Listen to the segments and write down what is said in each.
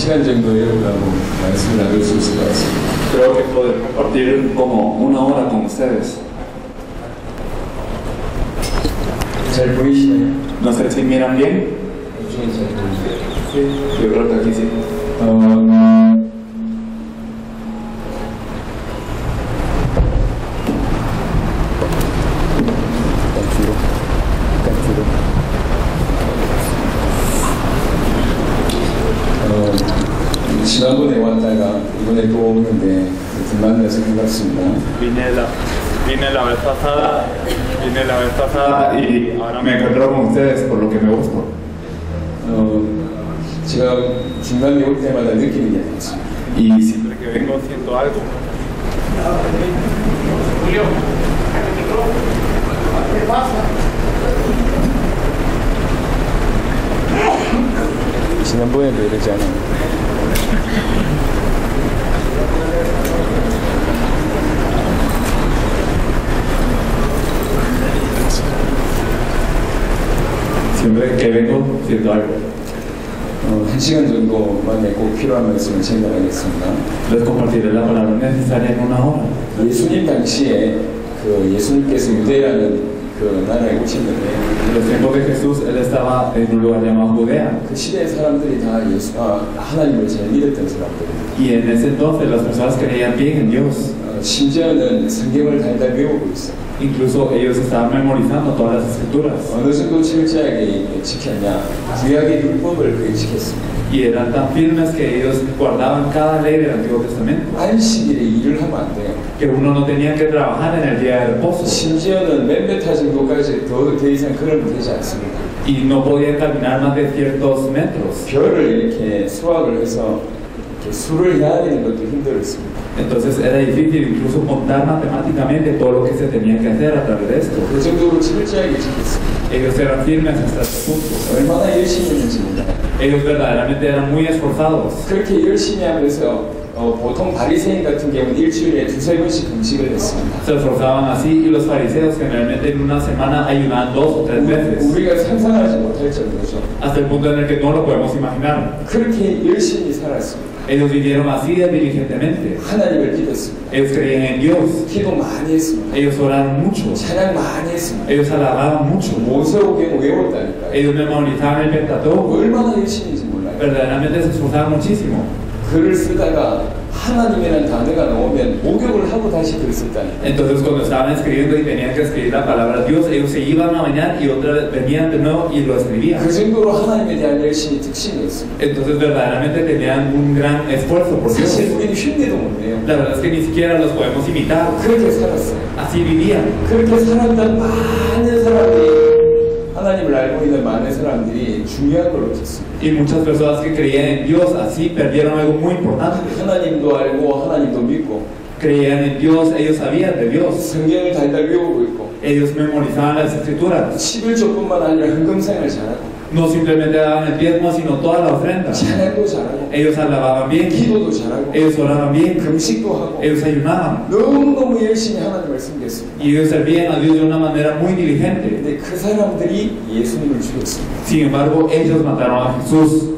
시간 정도 여러분하고 말씀을 나눌 수 있을 것 같습니다. Creo que poder compartir como una hora con ustedes. 잘 보이시나요? No sé si miran bien. 이쪽은 잘 보이세요? Sí, yo creo que aquí sí. 지난번에 왔다가 이번에 또 오는데 만나서 반갑습니다. Vine la vez pasada y ahora me encuentro con ustedes por lo que me gusta. 제가 중간에 올 때마다 느끼는 게 있습니다. Y siempre que vengo siento algo. Julio, ¿qué pasa? 지난번에도 이러지 않았나요? Siempre que vengo siento algo. 1시간 정도 만에 꼭 필요한 말씀을 전달하겠습니다. Les compartiré la palabra necesaria en una hora. 예수님 당시에 그 예수님께서 유대라는 그 나라에 오셨는데 En los tiempos de Jesús, él estaba en un lugar llamado Judea. 그 시대의 사람들이 다 하나님을 잘 믿었던 사람들입니다. Y en ese entonces las personas creían bien en Dios. 심지어는 성경을 달달 외우고 있어요. Incluso ellos estaban memorizando todas las escrituras. 어느 정도 철저하게 지켰냐? 구약의 율법을 그게 지켰습니다. Y eran tan firmes que ellos guardaban cada ley del Antiguo Testamento. 안식일에 일을 하면 안 돼요. Que uno no tenía que trabajar en el día de reposo. 심지어는 몇몇 타 정도까지 더 이상 그러면 되지 않습니다. Y no podían caminar más de ciertos metros. 별을 이렇게 수학을 해서 이렇게 수를 해야 되는 것도 힘들었습니다. Entonces era difícil incluso contar matemáticamente todo lo que se tenía que hacer a través de esto. 그 정도로 철저하게 지켰습니다. Ellos eran firmes hasta este punto. 얼마나 열심히 했는지 몰라요. Ellos verdaderamente eran muy esforzados. 그렇게 열심히 하면서 보통 바리새인 같은 경우는 일주일에 2-3번씩 금식을 했습니다. Se esforzaban así y los fariseos generalmente en una semana ayunaban 2 o 3 veces. 우리가 상상하지 못할 정도죠. Hasta el punto en el que no lo podemos imaginar. 그렇게 열심히 살았습니다. Ellos vivieron así de diligentemente. 하나님을 믿었습니다. Ellos creían en Dios. 기도 많이 했습니다. Ellos oraron mucho. 찬양 많이 했습니다. Ellos alababan mucho. 모세오경 외웠다니까요. Ellos memorizaban el Pentateuco. 얼마나 열심히인지 몰라요. Verdaderamente se esforzaban muchísimo. 글을 쓰다가 하나님이라는 단어가 나오면 목욕을 하고 다시 글을 썼다니까요. Entonces cuando estaban escribiendo y tenían que escribir la palabra Dios, ellos se iban a bañar y otra vez venían de nuevo y lo escribían. 그 정도로 하나님에 대한 열심이 특신이었습니다. Entonces verdaderamente tenían un gran esfuerzo por Dios. 사실 우리는 흉내도 못 내요. La verdad es que ni siquiera los podemos imitar. 그렇게 살았어요. Así vivían. 그렇게 살았던 많은 사람들이 하나님을 알고 있는 많은 사람들이 중요한 걸 놓쳤습니다. Y muchas personas que creían en Dios así perdieron algo muy importante. 하나님도 알고 하나님도 믿고 Creían en Dios, ellos sabían de Dios. 성경을 달달 외우고 있고 Ellos memorizaban las escrituras. 11조뿐만 아니라 헌금상을 잘하고 No simplemente daban el diezmo, sino toda la ofrenda. 찬양도 잘하고 Ellos alababan bien. 기도도 잘하고 Ellos oraban bien. 금식도 하고 Ellos ayunaban. 너무너무 열심히 하나님을 섬겼습니다. Y ellos servían a Dios de una manera muy diligente. 근데 그 사람들이 예수님을 죽였습니다. Sin embargo, ellos mataron a Jesús.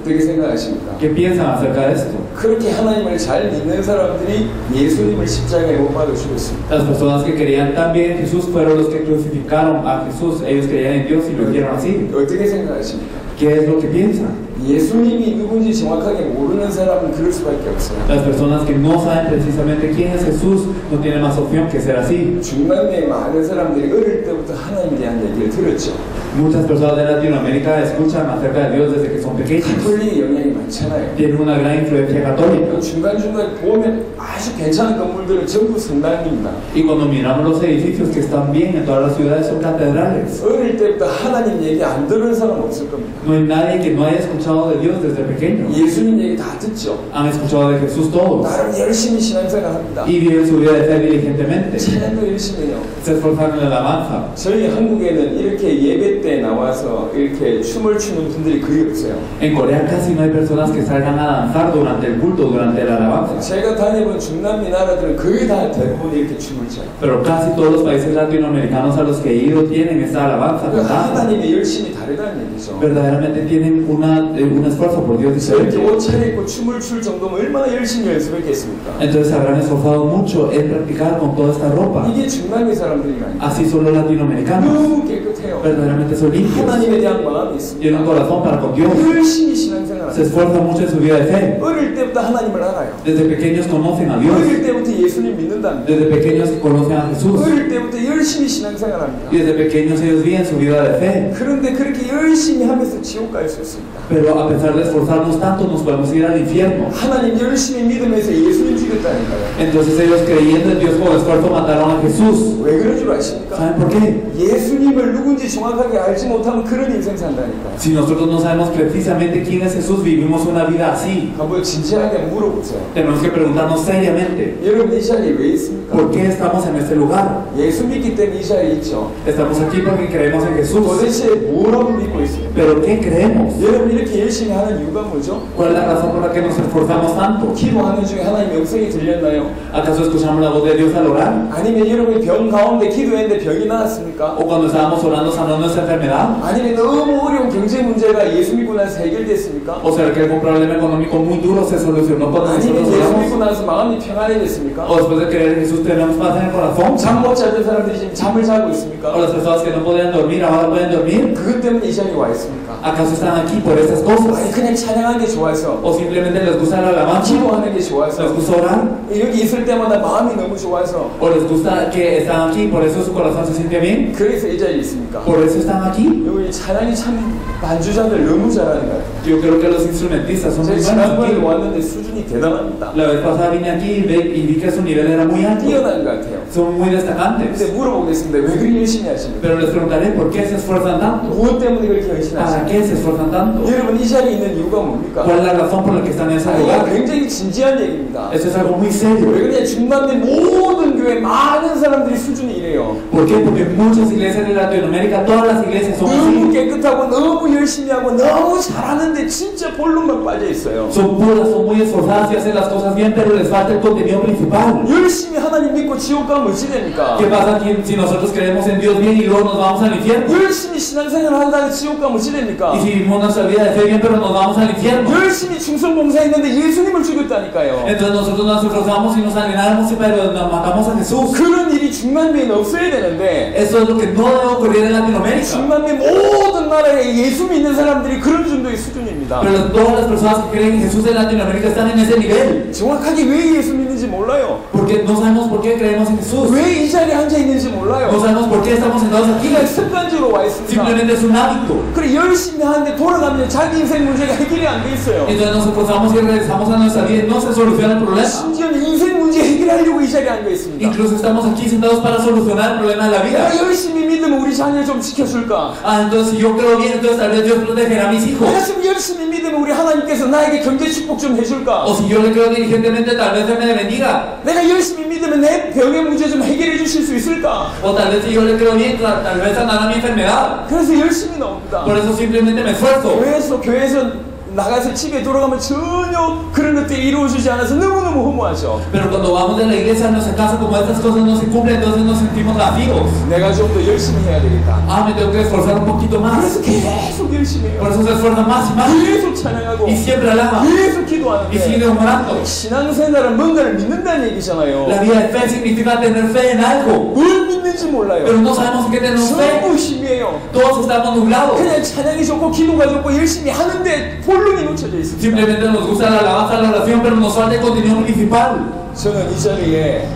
어떻게 생각하십니까? ¿Qué piensan acerca de esto? 그렇게 하나님을 잘 믿는 사람들이 예수님을 십자가에 못 박아 죽였습니다. Las personas que creían tan bien en Jesús fueron los que crucificaron a Jesús. Ellos creían en Dios y lo hicieron así. 어떻게 생각하십니까? ¿Qué es lo que piensan? 예수님이 누군지 정확하게 모르는 사람은 그럴 수밖에 없어요. Las personas que no saben precisamente quién es Jesús no tienen más opción que ser así. 중남미의 많은 사람들이 어릴 때부터 하나님에 대한 얘기를 들었죠. Muchas personas de Latinoamérica escuchan acerca de Dios desde que son pequeños. 가톨릭의 영향이 많잖아요. Tienen una gran influencia católica. 중간중간 보면 아주 괜찮은 건물들은 전부 성당입니다. Y cuando miramos los edificios que están bien en todas las ciudades son catedrales. 어릴 때부터 하나님 얘기 안 들은 사람 없을 겁니다. No hay nadie que no haya escuchado de Dios desde pequeño. 예수님 얘기 다 듣죠. Han escuchado de Jesús todos. 나름 열심히 신앙생활 합니다. Y viven su vida de fe diligentemente. 찬양도 열심히 해요. Se esforzan en la alabanza. 저희 한국에는 이렇게 예배 때 나와서 이렇게 춤을 추는 분들이 거의 없어요. En Corea casi no hay personas que salgan a danzar durante el culto, durante la alabanza. 제가 다녀본 중남미 나라들은 거의 다 대부분 이렇게 춤을 춰요. Pero casi todos los países latinoamericanos a los que he ido tienen esta alabanza. 하나님의 열심이 다르다는 얘기죠. Verdaderamente tienen un esfuerzo por Dios 이렇게 diferente. 옷 차려입고 춤을 출 정도면 얼마나 열심히 연습했겠습니까? Entonces se habrán esforzado mucho en practicar con toda esta ropa. 이게 중남미 사람들이라니까. Así son los latinoamericanos. 너무 깨끗해요. Verdaderamente son limpios. 하나님에 대한 마음이 Tienen un 있습니다. corazón para con Dios. 열심히 Se 신앙생활합니다. esfuerzan mucho en su vida de fe. 어릴 때부터 하나님을 알아요. Desde pequeños conocen a Dios. 어릴 때부터 예수님 믿는답니다. Desde pequeños conocen a Jesús. 어릴 때부터 열심히 신앙생활합니다. Y desde pequeños ellos viven su vida de fe. 그런데 그렇게 열심히 하면서 지옥 갈 수 있습니다. Pero a pesar de esforzarnos tanto, nos podemos ir al infierno. 하나님 열심히 믿으면서 예수님 죽였다니까요. Entonces ellos creyendo en Dios con esfuerzo mataron a Jesús. 왜 그런 줄 아십니까? ¿Saben por qué? 예수님을 누군지 정확하게 알지 못하면 그런 인생 산다니까요. Si nosotros no sabemos precisamente quién es Jesús, vivimos una vida así. 한번 진지하게 물어보세요. Tenemos que preguntarnos seriamente, 여러분 이 자리에 왜 있습니까? ¿por qué estamos en este lugar? 예수 믿기 때문에 이 자리에 있죠. Estamos aquí porque creemos en Jesús. 도대체 뭐라고 믿고 있습니까? ¿Pero qué creemos? 여러분 이렇게 열심히 하는 이유가 뭐죠? ¿Cuál es la razón por la que nos esforzamos tanto? 기도하는 중에 하나님의 음성이 들렸나요? ¿Acaso escuchamos la voz de Dios al orar? 아니면 여러분이 병 가운데 기도했는데 병이 나았습니까? ¿O cuando estábamos orando sanó nuestra enfermedad? 아니면 너무 어려운 경제 문제가 예수 믿고 나서 해결됐습니까? ¿O será que algún problema económico muy duro se solucionó cuando 아니면 nosotros 예수 oramos? 믿고 나서 마음이 평안해졌습니까? ¿O después de creer en Jesús tenemos paz en el corazón? 잠 못 자던 사람들이 지금 잠을 자고 ¿O 있습니까? las personas que no podían dormir ahora pueden dormir? 그것 때문에 이 자리에 와 있습니까? ¿Acaso están aquí por estas 아니 cosas? 그냥 찬양하는 게 좋아서 ¿O simplemente les gusta la alabanza? 기도하는 게 ¿Les 좋아서 gusta orar? 여기 있을 때마다 마음이 너무 좋아서 ¿O les gusta que están aquí por eso su corazón se siente bien? 그래서 이 자리에 있습니까? ¿Por eso están aquí? 여기 찬양이 참 반주자들 너무 잘하는 것 같아요. Yo creo que los instrumentistas son muy 제가 buenos 지난번에 aquí. 왔는데 수준이 대단합니다. La vez pasada vine aquí y vi que su nivel era muy alto. 뛰어난 것 같아요. Son muy destacantes. 근데 물어보겠습니다. 왜 그렇게 열심히 하십니까? Pero les preguntaré por qué se esfuerzan tanto. 무엇 때문에 그렇게 열심히 ¿Para 하십니까? qué se esfuerzan tanto? 여러분 이 자리에 있는 이유가 뭡니까? ¿Cuál es la razón por la que están en ese 아니, 이거 lugar? 굉장히 진지한 얘기입니다. Eso es algo muy 왜 serio. 그러냐? 중남미 모든 교회 많은 사람들이 수준이 이래요. ¿Por qué? Porque muchas iglesias de Latinoamérica, todas las iglesias son 너무 así. 깨끗하고 너무 열심히 하고 너무 잘하는데 진짜 본론만 빠져 있어요. Son puras, son muy esforzadas y hacen las cosas bien, pero les falta el contenido principal. 열심히 하나님 믿고 지옥 가면 어찌 됩니까? ¿Qué pasa si nosotros creemos en Dios bien y luego nos vamos al infierno? 열심히 신앙생활 한다고 지옥 가면 어찌 됩니까? Y si vivimos nuestra vida de fe bien, pero nos vamos al infierno. 열심히 충성봉사했는데 예수님을 죽였다니까요. Entonces nosotros nos esforzamos y nos alienamos, pero nos matamos a Jesús. 그런 일이 중남미에는 없어야 되는데 Eso es lo que no debe ocurrir en Latinoamérica. 중남미 모든 나라에 예수 믿는 사람들이 그런 정도의 수준입니다. Pero todas las personas que creen en Jesús en Latinoamérica están en ese nivel. 정확하게 왜 예수 믿는지 몰라요. Porque no sabemos por qué creemos en Jesús. 왜 이 자리에 앉아 있는지 No 몰라요. sabemos por qué estamos sentados aquí. 그냥 습관적으로 와 있습니다. Simplemente es un hábito. 그래 열심히 하는데 돌아가면 자기 인생 문제가 해결이 안 돼 있어요. Entonces nos esforzamos y regresamos a nuestra vida y no se soluciona el problema. 심지어는 인생 문제 해결하려고 이 자리에 앉아 있습니다. Incluso estamos aquí sentados para solucionar el problema de la vida. 내가 열심히 믿으면 우리 자녀 좀 지켜줄까? Ah, entonces si yo creo bien, entonces tal vez Dios protegerá a mis hijos. 내가 좀 열심히 믿으면 우리 하나님께서 나에게 경제 축복 좀 해줄까? O si yo le creo diligentemente, tal vez Él me bendiga. 내가 열심히 믿으면 내 병의 문제 좀 해결해 주실 수 있을까? O tal vez si yo le creo bien, tal vez sanará mi enfermedad. 그래서 열심히 나옵니다. Por eso simplemente me esfuerzo. 교회에서 나가서 집에 돌아가면 전혀 그런 것들이 이루어지지 않아서 너무너무 허무하죠. Pero cuando vamos de la iglesia a nuestra casa, como estas cosas no se cumplen, entonces nos sentimos vacíos. 내가 좀 더 열심히 해야 되겠다. Ah, me tengo que esforzar un poquito más. 그래서 계속 열심히 Por 해요. eso se esfuerza más y más. 계속 찬양하고 Y siempre alaba. 계속 Y 기도하는데 sigue orando. 신앙생활은 뭔가를 믿는다는 얘기잖아요. La vida de fe significa tener fe en algo. 뭘 믿는지 몰라요. Pero no sabemos en qué tenemos fe. 전부 심해요. Todos estamos nublados. 그냥 찬양이 좋고 기도가 좋고 열심히 하는데 본론이 놓쳐져 있습니다. Simplemente nos gusta la alabanza, la oración, pero nos falta el contenido principal. 저는 이 자리에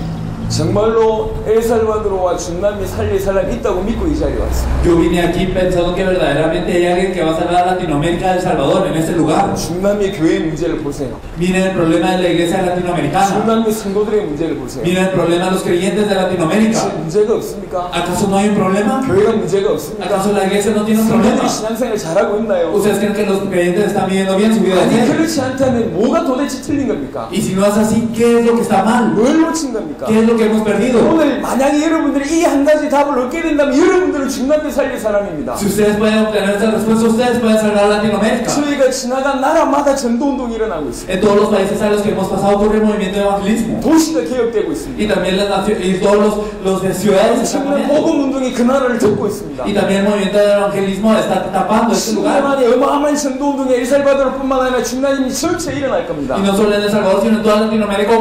정말로 엘살바도르와 중남미 살릴 사람이 있다고 믿고 이 자리에 왔습니다. Yo vine aquí pensando que verdaderamente hay alguien que va a salvar a Latinoamérica, El Salvador, en este lugar. 중남미 교회의 문제를 보세요. Miren el problema de la iglesia latinoamericana. 중남미 성도들의 문제를 보세요. Miren el problema de los creyentes de Latinoamérica. 혹시 문제가 없습니까? ¿Acaso no hay un problema? 교회가 문제가 없습니까? ¿Acaso la iglesia no tiene un problema? 성도들이 신앙생활 잘하고 있나요? ¿Ustedes creen que los creyentes están viviendo bien su vida de 아니 fe? 그렇지 않다면 뭐가 도대체 틀린 겁니까? Y si no es así, ¿qué es lo que está mal? 뭘 놓친 겁니까? ¿Qué es lo que hemos perdido. 오늘 만약에 여러분들이 이 한 가지 답을 얻게 된다면 여러분들은 중남미 살릴 사람입니다. Si ustedes pueden obtener esta respuesta, ustedes pueden salvar Latinoamérica. 저희가 지나간 나라마다 전도운동이 일어나고 있습니다. En todos los países a los que hemos pasado ocurre el movimiento de evangelismo. 도시가 개혁되고 있습니다. Y también y todos los de ciudades están 지금 cambiando. 복음운동이 그 나라를 덮고 있습니다. Y también el movimiento del evangelismo está tapando este 10년 lugar. 안에 어마어마한 전도운동이 엘살바도르뿐만 아니라 중남미 전체에 일어날 겁니다. Y no solo en El Salvador, sino en toda Latinoamérica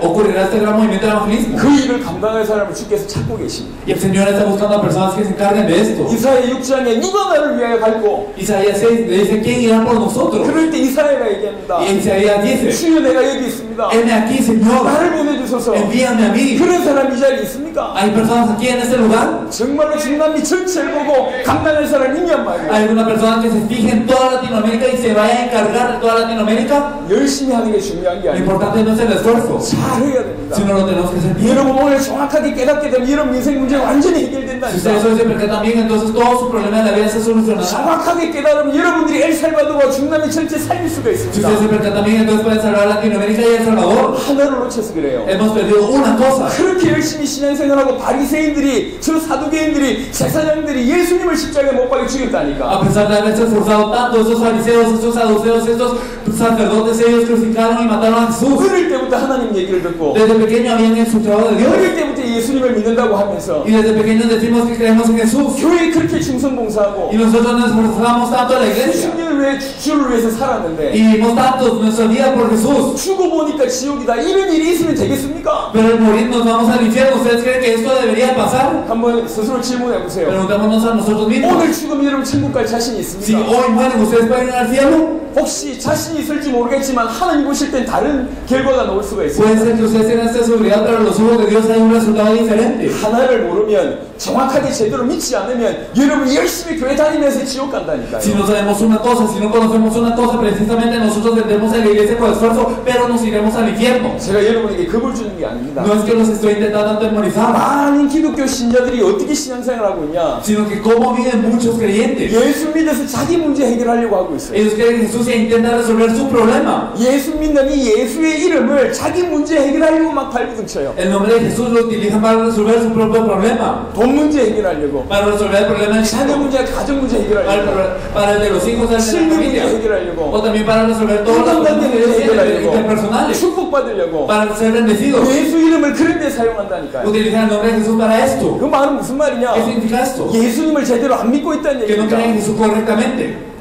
ocurrirá este gran movimiento de evangelismo. 그 일을 감당할 사람을 주께서 찾고 계십니다. Y el Señor está buscando a personas que se encarguen de esto. 이사야 6장에 누가 나를 위하여 갈고 Isaías 6 le dice, ¿quién irá por nosotros? 그럴 때 이사야가 얘기합니다. Y Isaías dice, 주여 내가 여기 있습니다. heme aquí, Señor, 나를 보내주소서. envíame a mí. 그런 사람 이 자리에 있습니까? ¿Hay personas aquí en este lugar? 정말로 중남미 전체를 보고 감당할 사람이 있냔 말이에요. ¿Hay alguna persona que se fije en toda Latinoamérica y se vaya a encargar de toda Latinoamérica? 열심히 하는 게 중요한 게 Lo 아니에요. importante no es el esfuerzo, 잘해야 됩니다. sino lo tenemos que hacer bien. 여러분 오늘 정확하게 깨닫게 되면 여러분 인생 문제가 완전히 Si ustedes 해결된다니까. hoy se percatan bien, entonces todo su problema de la vida se solucionará. 정확하게 깨달으면 여러분들이 엘살바도르와 중남미 전체 살릴 수가 Si ustedes se 있습니다. percatan bien, entonces pueden salvar Latinoamérica y El Salvador. 하나를 놓쳐서 그래요. Hemos perdido una cosa. 그렇게 열심히 신앙생활하고 바리새인들이 저 사두개인들이 제사장들이 예수님을 십자가에 못 박여 A 죽였다니까. pesar de haberse esforzado tanto, estos fariseos, estos saduceos, estos sacerdotes, ellos crucificaron y mataron a Jesús. 어릴 때부터 하나님 얘기를 듣고 Desde pequeño habían escuchado de Dios. 어릴 때부터 예수님을 믿는다고 하면서 Y desde pequeños decimos que creemos en Jesús. 교회에 그렇게 충성봉사하고 Y nosotros nos esforzamos tanto en la iglesia. 10년을 위해 주를 위해서 살았는데 Y vivimos tanto nuestra vida por Jesús. 죽어 보니까 지옥이다 이런 일이 있으면 되겠습니까? Pero al morir nos vamos al infierno. ¿Ustedes creen que esto debería pasar? 한번 스스로 질문해 보세요. Preguntémonos a nosotros mismos. 오늘 죽으면 여러분 천국 갈 자신 Si 있습니까? hoy mueren, ¿ustedes pueden ir al cielo? 혹시 자신이 있을지 모르겠지만 하나님 보실 땐 다른 결과가 나올 수가 Puede 있습니다. ser que ustedes tengan esta seguridad, pero a los ojos de Dios hay un resultado diferente. 하나를 모르면 정확하게 제대로 믿지 않으면 여러분 열심히 교회 다니면서 지옥 간다니까요. Si no sabemos una cosa, si no conocemos una cosa, precisamente nosotros vendremos a la iglesia con esfuerzo, pero nos iremos al infierno. 제가 여러분에게 겁을 주는 게 아닙니다. No es que los estoy intentando atemorizar, 많은 기독교 신자들이 어떻게 신앙생활하고 있냐? sino que cómo viven muchos creyentes. 예수 믿어서 자기 문제 해결하려고 하고 있어요. Ellos creen que Jesús intenta resolver su problema. 예수 믿는 이 예수의 이름을 자기 문제 해결하려고 막 발부둥 쳐요. El nombre de Jesús lo utilizan para resolver su propio problema, 돈 문제 해결하려고, para resolver el problema del 자녀 chico, 문제, 가정 문제 해결하려고, para el de los hijos, el de la 실비 문제 familia, 해결하려고, o también para resolver todos los 인간관계 문제 problemas 해결하려고, interpersonales, 축복받으려고 para ser bendecidos. 예수 이름을 그런 데 사용한다니까요. Utilizan el nombre de Jesús para esto. 그 말은 무슨 말이냐? ¿Qué significa esto? 예수님을 제대로 안 믿고 있다는 Que no creen en 얘기입니다. Jesús correctamente.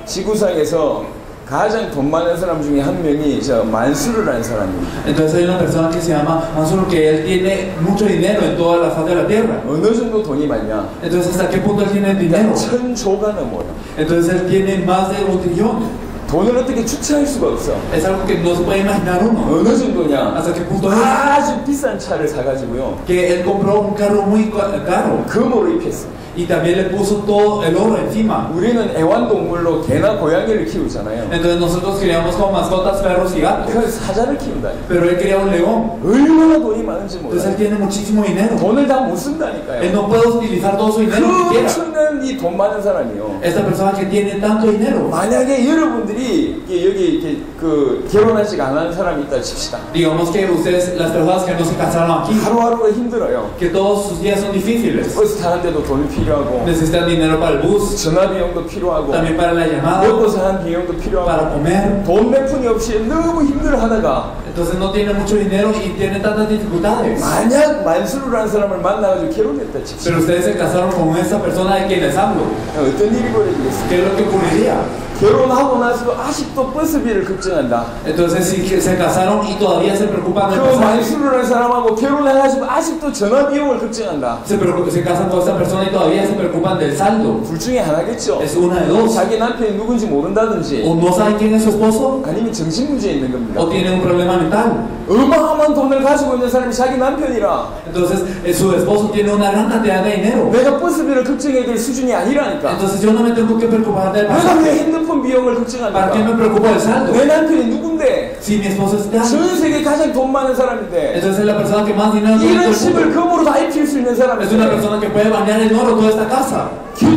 지구상에서 가장 돈 많은 사람 중에 한 명이 저 만수르라는 사람입니다. Entonces hay una persona que se llama Mansur, que él tiene mucho dinero en toda la faz de la tierra. 어느 정도 돈이 많냐? Entonces, ¿hasta qué punto él tiene dinero? 1000조가 넘어요. Entonces él tiene más de 1 trillón. 돈을 어떻게 추측할 수가 없어. Es algo que no se puede imaginar uno. 어느 정도냐? ¿Hasta qué punto es? 아주 비싼 차를 사가지고요. Que él compró un carro muy caro 금으로 입혔어. y también le puso todo el oro encima. 우리는 애완동물로 개나 고양이를 키우잖아요. Entonces nosotros criamos como mascotas perros y gatos. 그 사자를 키운다니까. Pero él cría un león. 얼마나 돈이 많은지 Entonces él 몰라요. tiene muchísimo dinero. 돈을 다 못 Él 쓴다니까요. no puede utilizar todo su dinero que 그 quiera. 엄청난 이 돈 많은 사람이요. Esta persona que tiene tanto dinero. 만약에 여러분들이 여기 이렇게 그 결혼하지 않은 사람이 있다 칩시다. Digamos que ustedes, las personas que no se casaron aquí, 하루하루가 힘들어요. que todos sus días son difíciles. 버스 타는데도 돈이 필요하고, Necesitan dinero para el bus, 전화 비용도 필요하고, también para la llamada, 먹고 사는 비용도 para 필요하고, comer. 돈 몇 푼이 없이 너무 힘들어하다가 Entonces no tiene mucho dinero y tiene tantas dificultades. 만약 만수르라는 사람을 만나가지고 결혼했다 칩시다. Pero ustedes se casaron con esa persona de quien les hablo. 어떤 일이 벌어지겠어요? ¿Qué es lo que ocurriría? 결혼하고 나서도 아직도 버스비를 걱정한다. Entonces si se casaron y todavía se preocupan del 그 pasaje, 만수르라는 사람하고 결혼해가지고 아직도 전화 비용을 걱정한다. se casan con esta persona y todavía se preocupan del saldo. 둘 중에 하나겠죠. Es una de dos. 자기 남편이 누군지 모른다든지 O no saben quién es su esposo, 아니면 정신 문제 있는 겁니다. o tienen un problema mental. 어마어마한 돈을 가지고 있는 사람이 자기 남편이라 Entonces su esposo tiene una gran cantidad de dinero. 내가 버스비를 걱정해야 될 수준이 아니라니까. Entonces yo no me tengo que preocupar del 내가 왜 pasaje. 핸드폰 비용을 ¿Para qué me 걱정하니까? preocupo del saldo? 내 남편이 누군데? Si mi esposo está, 전 세계 가장 돈 많은 사람인데 entonces es la persona que más dinero tiene en todo 이런 el 집을 mundo. 금으로 다 입힐 수 있는 Es una 사람인데 persona que puede bañar en oro toda esta casa.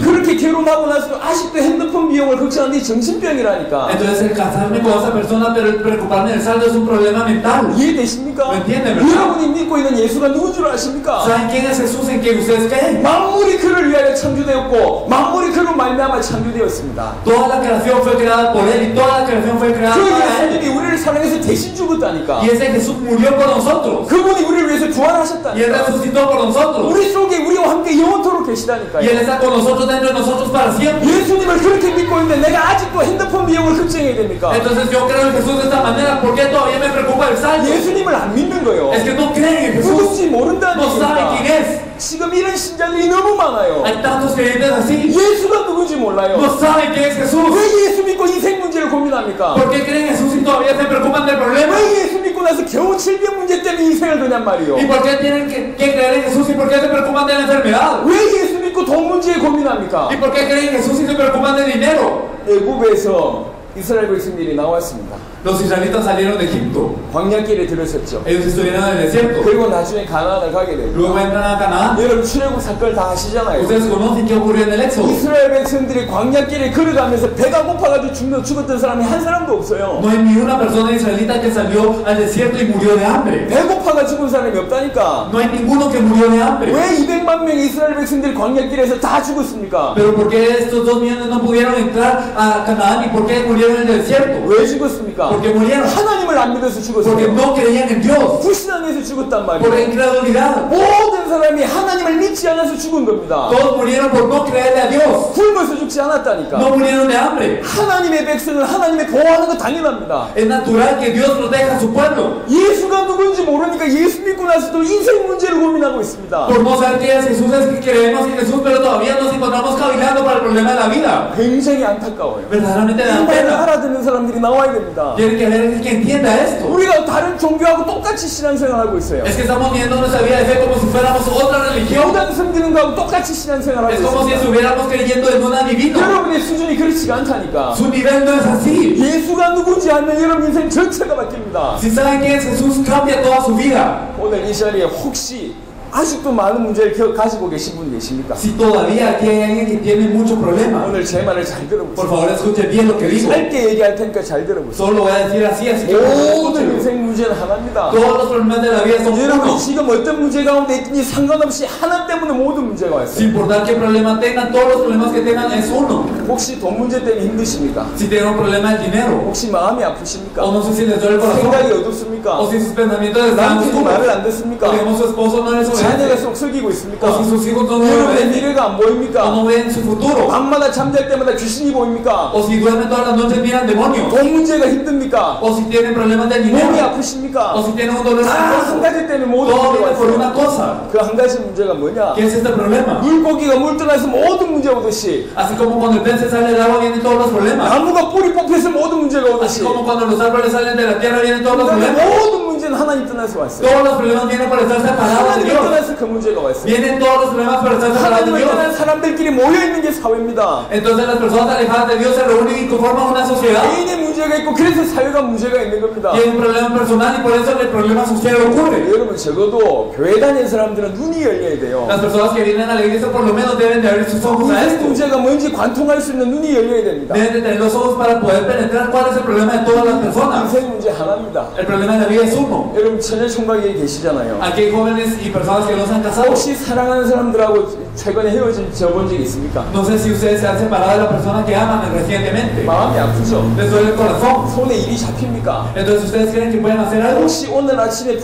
그렇게 결혼하고 나서 아직도 핸드폰 비용을 걱정하는데 정신병이라니까. Entonces el casarme con esa persona pero el preocuparme del saldo es un problema mental. 이해되십니까? ¿Me entiende, verdad? 여러분이 믿고 있는 예수가 누군 줄 아십니까? ¿Saben quién es Jesús en quien ustedes creen? 만물이 그를 위하여 창조되었고 만물이 그로 말미암아 창조되었습니다. Toda la creación fue creada por él y toda la creación fue creada 그 para él. 예수님이 우리를 사랑해서 대신 죽었다니까. Y ese Jesús murió por nosotros. 그분이 우리를 위해서 Y él 부활하셨다니까. resucitó por nosotros. 우리 속에 우리와 함께 영원토록 Y él 계시다니까요. está con nosotros dentro de nosotros para siempre. 예수님을 그렇게 믿고 있는데 내가 아직도 핸드폰 비용을 걱정해야 됩니까? Entonces yo creo en Jesús de esta manera. ¿Por qué todavía me preocupa el saldo? 예수님을 안 믿는 거예요. Es que no creen en Jesús. 누군지 모른다는 No saben quién 얘기입니다. es. 지금 이런 신자들이 너무 많아요. Hay tantos creyentes así. 예수가 누군지 몰라요. No saben quién es Jesús. 왜 예수 믿고 인생 문제를 고민합니까? ¿Por qué creen en Jesús y todavía se preocupan del problema? 왜 예수 믿고 나서 겨우 질병 문제 때문에 인생을 도냔 말이요. ¿Y por qué tienen que creer en Jesús y por qué se preocupan de la enfermedad? 왜 예수 믿고 돈 문제에 고민합니까? ¿Y por qué creen en Jesús y se preocupan de dinero? 애굽에서 이스라엘 백성들이 나왔습니다. Los israelitas salieron de Egipto. 광야길에 들어섰죠. Ellos estuvieron en el desierto. 그리고 나중에 가나안을 가게 되고. Luego entran a Canaán. 여러분 출애굽 사건을 다 아시잖아요. Ustedes conocen qué ocurrió en el Éxodo. 이스라엘 백성들이 광야길에 걸어가면서 배가 고파가지고 죽었던 사람이 한 사람도 없어요. No hay ni una persona israelita que salió al desierto y murió de hambre. 배고파가 죽은 사람이 없다니까. No hay ninguno que murió de hambre. 왜 200만 명의 이스라엘 백성들이 광야길에서 다 죽었습니까? Pero ¿por qué estos 2 millones no pudieron entrar a Canaán y por qué murieron en el desierto? 왜 죽었습니까? Porque murieron. 하나님을 안 믿어서 Porque 죽었어요. no creían en Dios. 불신앙해서 죽었단 Por 말이에요. incredulidad. 모든 사람이 하나님을 믿지 않아서 죽은 겁니다. Todos murieron por no creerle a Dios. 굶어서 죽지 않았다니까. No murieron de hambre. 하나님의 백성을 하나님이 보호하는 거 당연합니다. Es natural que Dios proteja a su pueblo. 예수가 누군지 모르니까 예수 믿고 나서도 인생 문제를 고민하고 있습니다. Por no saber quién es Jesús es que creemos en Jesús, pero todavía nos encontramos cavilando para el problema de la vida. 굉장히 안타까워요. Verdaderamente 이 da 말을 pena. 알아듣는 사람들이 나와야 됩니다. Tiene que haber alguien que entienda esto. 우리가 다른 종교하고 똑같이 신앙생활하고 있어요. Es que estamos viendo nuestra vida de fe como si fuéramos otra religión. 여당 섬기는 거하고 똑같이 신앙생활하고 Es como si 있습니다. estuviéramos creyendo en un adivino. 여러분의 수준이 그렇지가 않다니까. Su nivel no es así. 예수가 누군지 알면 여러분 인생 전체가 바뀝니다. Si saben quién es Jesús, cambia toda su vida. 오늘 이 자리에 혹시 아직도 많은 문제를 가지고 계신 분 계십니까? Si todavía aquí hay alguien que tiene mucho problema, 오늘 제 말을 잘 por 들어보세요. favor escuche bien lo que digo. 짧게 얘기할 테니까 잘 들어보세요. Solo voy a decir así que por favor, 모든 escúchelo. 인생 문제는 하나입니다. Todos los problemas de la vida son 여러분이 uno. 지금 어떤 문제 가운데 있든지 상관없이 하나 때문에 모든 문제가 왔어요. Sin importar qué problema tengan, todos los problemas que tengan es uno. 혹시 돈 문제 때문에 힘드십니까? Si tienen un problema del dinero, 혹시 마음이 아프십니까? o no sé si les duele el 생각이 corazón, 어둡습니까? o si sus pensamientos están 남편이 말을 oscuros, 안 듣습니까? o digamos su esposo no les 자녀가 obedece, 속 썩이고 있습니까? o si sus hijos no les 여러분의 obedecen, 미래가 안 o 보입니까? no ven su futuro, 밤마다 잠잘 때마다 귀신이 보입니까? o si duermen todas las noches miran demonios, 돈 문제가 힘듭니까? o si tienen problemas del 몸이 dinero, 아프십니까? o si tienen un dolor 다 한 nervioso, 가지 때문에 모든 todo 문제가 viene por una 왔어요. cosa. 그 한 가지 문제가 뭐냐? ¿Qué es este problema? 물고기가 물 떠나서 모든 문제 오듯이 Así como cuando el pez se sale del agua vienen todos los problemas. 나무가 뿌리 뽑혀서 모든 문제가 Así 오듯이 como cuando los árboles salen de la tierra vienen todos los 그다음에 problemas. 모든 문제는 하나님 떠나서 왔어요. Todos los problemas vienen por estar separados de 하나님 Dios. 떠나서 그 문제가 왔어요. Vienen todos los problemas por estar separados de 하나님을 Dios. 떠난 사람들끼리 모여있는 게 사회입니다. Entonces las personas alejadas de Dios se reúnen y conforman una sociedad. 개인의 문제가 있고 그래서 사회가 문제가 있는 겁니다. Tienen un problema personal y por eso el problema social ocurre. 여러분 적어도 교회 다니는 사람들은 눈이 열려야 돼요. Las personas que vienen a la iglesia por lo menos deben de abrir sus ojos a 인생 esto. 문제가 뭔지 관통할 수 있는 눈이 열려야 됩니다. Deben de tener los ojos para poder penetrar cuál es el problema de todas las personas. 인생 문제 하나입니다. El problema de la vida es uno. 여러분 처녀 총각에 계시잖아요. Aquí hay jóvenes y personas que no se han casado. 혹시 사랑하는 사람들하고 최근에 헤어진 본 적 있습니까? No sé si ustedes se han separado de la persona que aman recientemente. 마음이 아프죠? Les duele el corazón. 손에 일이 잡힙니까? Entonces ustedes creen que pueden hacer algo. 혹시 오늘 아침에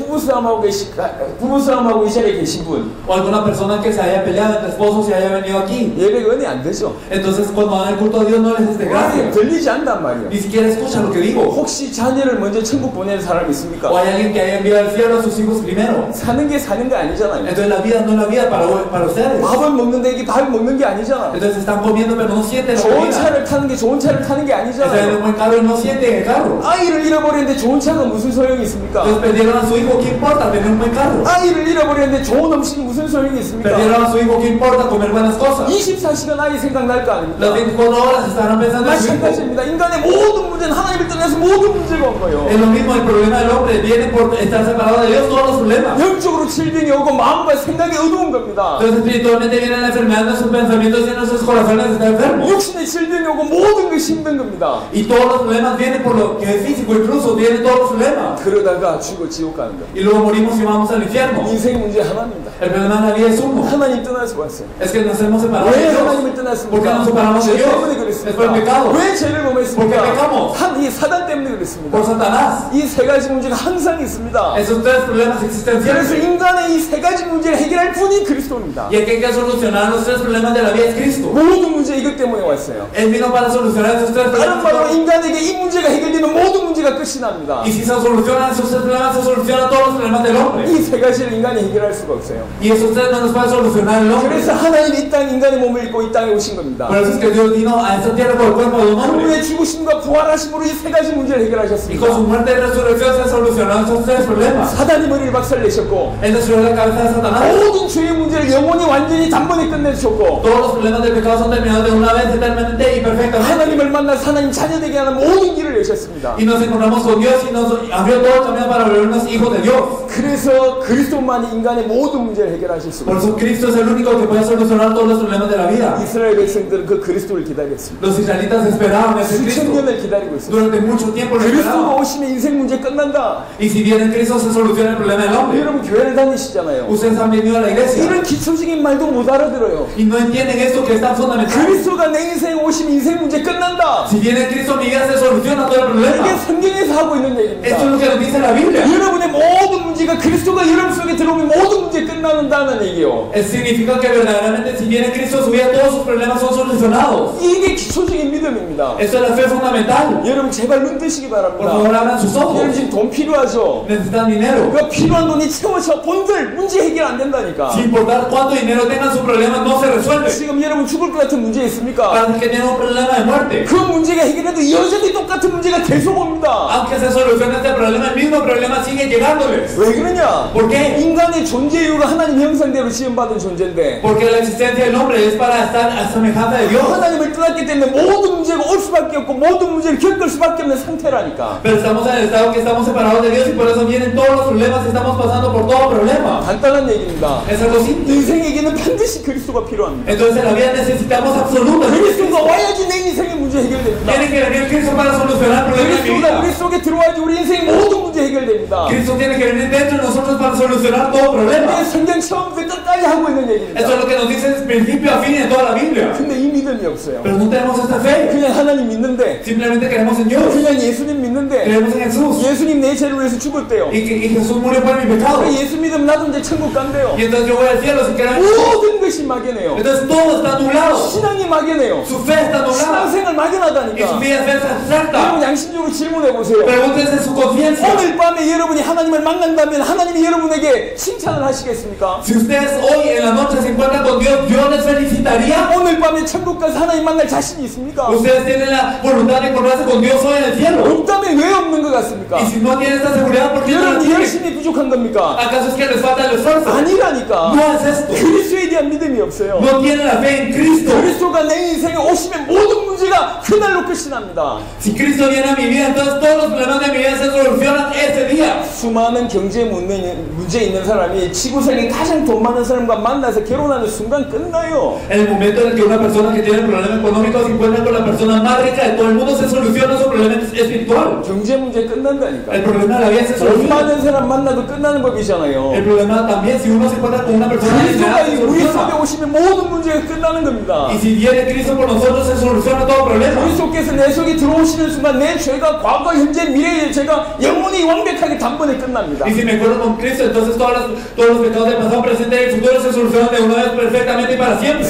부부싸움하고 이 자리에 계신 분 O alguna persona que se haya peleado entre esposos y haya venido aquí. 예배가 은혜 안 되죠? Entonces cuando van al culto a Dios no les es de gracia. 들리지 않단 말이에요. Ni siquiera escucha lo que digo. 혹시 자녀를 먼저 천국 보내는 사람 있습니까? O hay alguien que haya enviado al cielo a sus hijos primero. 사는 게 사는 게 아니잖아요. Entonces la vida no es la vida para ustedes. 밥을 먹는데 이게 밥을 먹는 게 아니잖아. Entonces están comiendo pero no sienten la 좋은 comida. 차를 타는 게 좋은 차를 타는 게 Están en un 아니잖아요. buen carro y no sienten el carro. 아이를 잃어버렸는데 좋은 차가 무슨 소용이 있습니까? Entonces perdieron a su hijo, ¿qué importa tener un buen carro? 아이를 잃어버렸는데 좋은 음식이 무슨 소용이 있습니까? Perdieron a su hijo, ¿qué importa comer buenas cosas? 24시간 아이 생각날 거 Las 아닙니까? 24 horas estarán pensando en su hijo. 마찬가지입니다. 인간의 모든 문제는 하나님을 떠나서 모든 문제가 문제가 온 거예요. Es lo mismo, el problema del hombre viene por estar separado de Dios, todos los problemas. 영적으로 질병이 오고 마음과 생각이 어두운 겁니다. Entonces espiritualmente viene la enfermedad, nuestros pensamientos y nuestros corazones están enfermos. 육신의 질병이 오고 모든 것이 힘든 겁니다. Y todos los problemas vienen por lo que es físico, incluso vienen todos los problemas. 그러다가 죽어 지옥 가는 거예요. Y luego morimos y vamos al infierno. 인생 문제 하나입니다. El problema de la vida es uno. 하나님 떠나서 왔어요. Es que nos hemos separado de 왜 Dios. 하나님을 ¿Por qué 떠났습니까? nos separamos de 죄 Dios? 때문에 Es por el 그랬습니다. pecado. 왜 죄를 ¿Por qué 범했습니까? pecamos? 이 사단 때문에 그랬습니다. Por Satanás. 이 세 가지 문제가 항상 있습니다. Esos tres problemas existen 그래서 siempre. 인간의 이 세 가지 문제를 해결할 분이 그리스도입니다. Y el que hay que solucionar los tres problemas de la vida es Cristo. 모든 문제 이것 때문에 왔어요. Él vino para solucionar esos tres 다른 말로 problemas. 인간에게 이 문제가 해결되면 모든 문제가 끝이 납니다. Y si se solucionan esos tres problemas, se solucionan todos los problemas del hombre. 이 세 가지를 인간이 해결할 수가 없어요. Y esos tres no los puede solucionar el hombre. 그래서 하나님이 이 땅 인간의 몸을 입고 이 땅에 오신 겁니다. Por eso es que Dios vino a esta tierra por el cuerpo de un hombre. 그분의 죽으심과 부활하심으로 이 세 가지 문제를 Y con 해결하셨습니다. su muerte y resurrección se solucionaron esos tres problemas. 사단이 머리를 박살내셨고 Él destruyó la cabeza de Satanás. 모든 죄의 문제를 영원히 완전히 단번에 끝내주셨고 Todos los problemas del pecado son terminados de una vez eternamente y perfectamente. 하나님을 만나서 하나님 자녀되게 하는 모든 길을 여셨습니다. Y nos encontramos con Dios y nos abrió todo el camino para volvernos hijos de Dios. 그래서 그리스도만이 인간의 모든 문제를 해결하실 수가 Por 있어요. eso Cristo es el único que puede solucionar todos los problemas de la vida. 이스라엘 백성들은 그 그리스도를 기다렸습니다. Los israelitas esperaban ese 수천 Cristo. 년을 기다리고 있습니다. Durante mucho tiempo lo 그리스도가 esperaban. 오시면 인생 문제 끝난다. Y si viene Cristo se soluciona el problema del hombre. 여러분 교회를 다니시잖아요. Ustedes han venido a la iglesia 이런 기초적인 말도 못 알아들어요. y no entienden esto que es tan fundamental. 그리스도가 내 인생에 오시면 인생 문제 끝난다. Si viene Cristo mi vida se soluciona todo el 이게 problema. 성경에서 하고 있는 Esto es 얘기입니다. lo que nos dice la Biblia. 여러분의 모든 문제가 그리스도가 여러분 속에 들어오면 모든 문제 끝나는다는 얘기요. Significa que verdaderamente si viene Cristo a su vida todos sus problemas son solucionados. 이게 기초적인 믿음입니다. Esto es la fe fundamental. 여러분 제발 눈 뜨시기 Por 바랍니다. favor abran sus 여러분 ojos. 지금 돈 필요하죠? Necesitan dinero. 그 필요한 돈이 채워져 본들 문제 해결 안 된다니까. Sin importar cuánto dinero tengan, su problema no se resuelve. 지금 여러분 죽을 것 같은 문제 있습니까? Para que tienen un problema de muerte. 그 문제가 해결해도 여전히 똑같은 문제가 계속 옵니다. Aunque se solucione este problema, el mismo problema sigue llegándoles. 왜 그러냐? ¿Por qué? 인간의 존재 이유가 하나님 형상대로 지음받은 존재인데 Porque la existencia del hombre es para estar a semejanza de Dios. 하나님을 떠났기 때문에 모든 문제가 올 수밖에 없고 모든 문제를 겪을 수밖에 없는 상태라니까. Pero estamos en el estado que estamos separados de Dios y por eso vienen todos los problemas y estamos pasando por todo problema. 간단한 얘기입니다. Es algo simple. 인생에게는 반드시 그리스도가 필요합니다. Entonces en la vida necesitamos absolutamente 그리스도가 Cristo. 와야지 내 인생의 문제 해결됩니다. Tiene que venir Cristo para solucionar el problema de mi 그리스도가 vida. 우리 속에 들어와야지 우리 인생의 모든 문제 해결됩니다. Cristo tiene que venir dentro de nosotros para solucionar todo problema. 이게 성경 처음부터 끝까지 하고 있는 얘기입니다. Eso es lo que nos dice desde principio a fin en toda la Biblia. 근데 이 믿음이 없어요. Pero no tenemos esta fe. 그냥 하나님 믿는데 Simplemente creemos en Dios. 그냥 예수님 믿는데 Creemos en Jesús. 예수님 내 죄를 위해서 죽었대요. Y Jesús murió por mi pecado. 예수 믿으면 나도 이제 천국 간대요. Y entonces yo voy al cielo si creo en Jesús. 모든 것이 막연해요. Entonces todo está nublado. 신앙이 막연해요. Su fe está nublada. 신앙생활 Y su 막연하다니까. vida es abstracta. 여러분 양심적으로 질문해 보세요. Pregúntense su conciencia. 오늘 밤에 여러분이 하나님을 만난다면 하나님이 여러분에게 칭찬을 하시겠습니까? Si ustedes hoy en la noche se encuentran con Dios, ¿Dios les felicitaría? 오늘 밤에 천국 가서 하나님 만날 자신이 있습니까? Ustedes tienen la voluntad de encontrarse con Dios hoy en el cielo. 없다면 왜 없는 것 같습니까? Y si no tienen esta seguridad, ¿por qué no la 여러분 tienen? 열심히 부족한 겁니까? ¿Acaso es que les falta el esfuerzo? 아니라니까. No es esto. 그리스도에 대한 믿음이 없어요. No tienen la fe en Cristo. 그리스도가 내 인생에 오시면 모든 문제가 그날로 끝이 납니다. Si Cristo viene a mi vida, entonces todos los problemas de mi vida se solucionan ese día. 수많은 경제 문제 있는 사람이 지구상에 가장 돈 많은 사람과 만나서 결혼하는 순간 끝나요. En el momento en el que una persona que tiene problemas económicos se encuentra con la persona más rica de todo el mundo, se soluciona su problema espiritual. 경제 문제 끝난다니까. El problema de la vida se 돈 soluciona. 많은 사람 만나도 끝나는 법이잖아요. El problema también, si uno se encuentra con una persona 그리스도가 adinerada, se 우리 속에 soluciona. 오시면 모든 문제가 끝나는 겁니다. Y si viene Cristo por nosotros, se soluciona todo problema. 그리스도께서 내 속에 들어오시는 순간 내 죄가 과거, 현재, 미래의 죄가 영원히 완벽하게 단번에 끝납니다. Y si me encuentro con Cristo, entonces todos los pecados del pasado, presente y futuro se solucionan de una vez perfectamente y para siempre.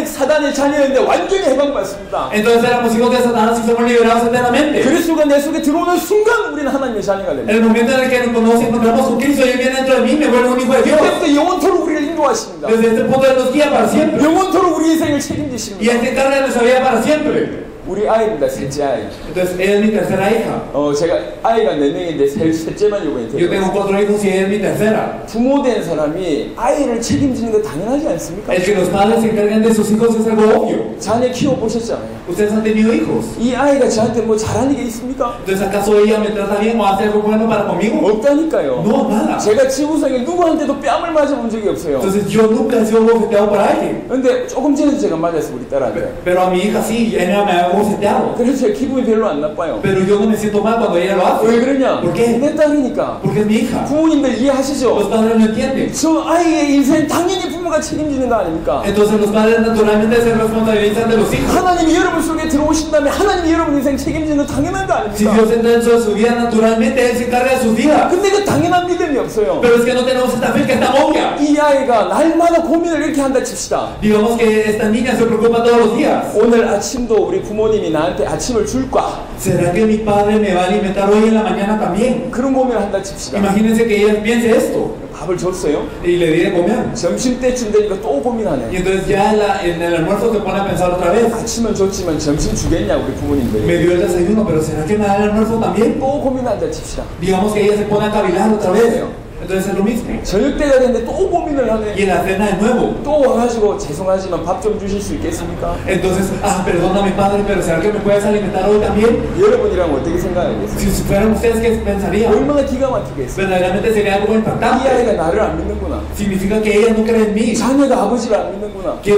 사단의 자녀인데 완전히 해방받습니다. Entonces éramos hijos de Satanás y somos liberados eternamente. 그리스도가 내 속에 들어오는 순간 우리는 하나님의 자녀가 됩니다. En el momento en el que nos encontramos con Cristo y Él viene dentro de mí, me vuelvo un hijo de Dios. 그때부터 영원토록 우리를 인도하십니다. Desde este punto Él nos guía para siempre. 영원토록 우리 인생을 Y 책임지십니다. Él se encarga de nuestra vida para siempre. 우리 아이입니다. 셋째 아이. Entonces, ella es mi tercera hija. 제가 아이가 4명인데 셋째만 이번에 Yo tengo 4 hijos y ella es mi tercera. 부모 된 사람이 아이를 책임지는 거 당연하지 않습니까? El que los padres se encargan de sus hijos es algo obvio. 자녀 키워보셨잖아요. Ustedes han tenido hijos. 이 아이가 저한테 뭐 잘하는 게 있습니까? Entonces, ¿acaso ella me trata bien o hace algo bueno para conmigo? 없다니까요. No, nada. 제가 지구상에 누구한테도 뺨을 맞아본 적이 없어요. Entonces, yo nunca he sido bofeteado por alguien. 근데 조금 전에도 제가 맞았어요, 우리 딸한테. Pero a mi hija sí, ella me ha bofeteado. 그래서 제 기분이 별로 안 나빠요. Pero yo no me siento mal cuando ella lo hace. 왜 그러냐? ¿Por qué? 내 딸이니까. Porque es mi hija. 부모님들 Los 이해하시죠? padres no entienden. 저 아이의 인생 당연히 부모가 책임지는 거 아닙니까? Entonces los padres naturalmente se responsabilizan de los hijos. 하나님이 여러분 속에 들어오신 다음에 하나님이 여러분 인생 책임지는 거 당연한 거 Si 아닙니까? Dios entra dentro de su vida, naturalmente Él se encarga de sus vidas. 근데 그 당연한 믿음이 없어요. Pero es que no tenemos esta fe que es tan obvia. 이 아이가 날마다 고민을 이렇게 한다 칩시다. Digamos que esta niña se preocupa todos los días. 오늘 아침도 우리 부모님이 나한테 아침을 줄까? ¿Será que mi padre me va a alimentar hoy en la mañana también? 그런 고민을 한다 칩시다. Imagínense que ella piense esto 밥을 줬어요. y le di de comer. 점심 때쯤 되니까 또 Y 고민하네. entonces ya en el almuerzo se pone a pensar otra vez. 아침은 줬지만 점심 주겠냐 우리 Me 부모님들이. dio el desayuno, pero ¿será que me da el almuerzo también? 또 고민한다 칩시다. Digamos que ella se pone a cavilar otra vez. Entonces es lo mismo. 저녁 때가 됐는데 또 고민을 Y 하네. en la cena de nuevo. 또 와가지고 죄송하지만 밥 좀 주실 수 있겠습니까? Entonces, perdona mi padre, pero ¿será que me puedes alimentar hoy también? 여러분이라면 어떻게 생각하겠어요? Si fueran ustedes, ¿qué pensarían? 얼마나 기가 막히겠어요? Verdaderamente sería algo 이 impactante. 아이가 나를 안 믿는구나. Significa que ella no cree en mí. 자녀가 아버지를 안 믿는구나. Que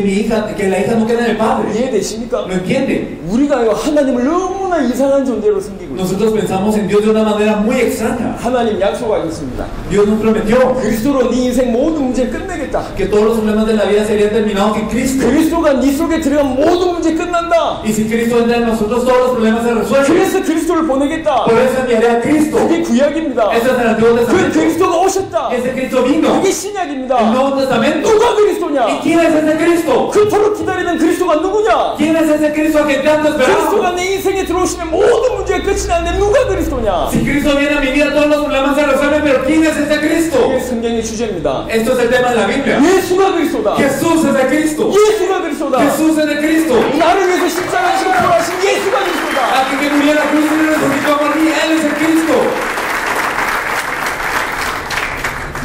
la hija no cree en el padre. 이해되십니까? ¿Lo entiende? 우리가 하나님을 너무나 이상한 존재로 섬기고 있어요. Nosotros pensamos en Dios de una manera muy extraña. 하나님 약속하셨습니다. Dios nos prometió 그리스도로 네 인생 모든 문제 끝내겠다. que todos los problemas de la vida serían terminados en Cristo. 그리스도가 네 속에 들어간 모든 문제 끝난다. Y si Cristo entra en nosotros, todos los problemas se resuelven. 그래서 그리스도를 보내겠다. Por eso enviaré a Cristo. 그게 구약입니다. Ese es el Antiguo 그 Testamento. 그리스도가 오셨다. Ese Cristo vino. 그게 El 신약입니다. Nuevo Testamento. 누가 그리스도냐? ¿Y quién es ese Cristo? 그토록 기다리던 그리스도가 누구냐? ¿Quién es ese Cristo que tanto esperamos? 그리스도가 내 인생에 들어오시면 모든 문제가 끝이 나는데 누가 그리스도냐? Si Cristo viene a mi vida, todos los problemas se resuelven, pero ¿quién es ese Cristo? 이게 성경의 주제입니다. Esto es el tema de la Biblia. 예수가 그리스도다. Jesús es el Cristo. 예수가 그리스도다. Jesús es el Cristo. 나를 위해서 십자가 지고 돌아가신 예수가 그리스도다. Aquel que murió en la cruz y resucitó por mí, Él es el Cristo.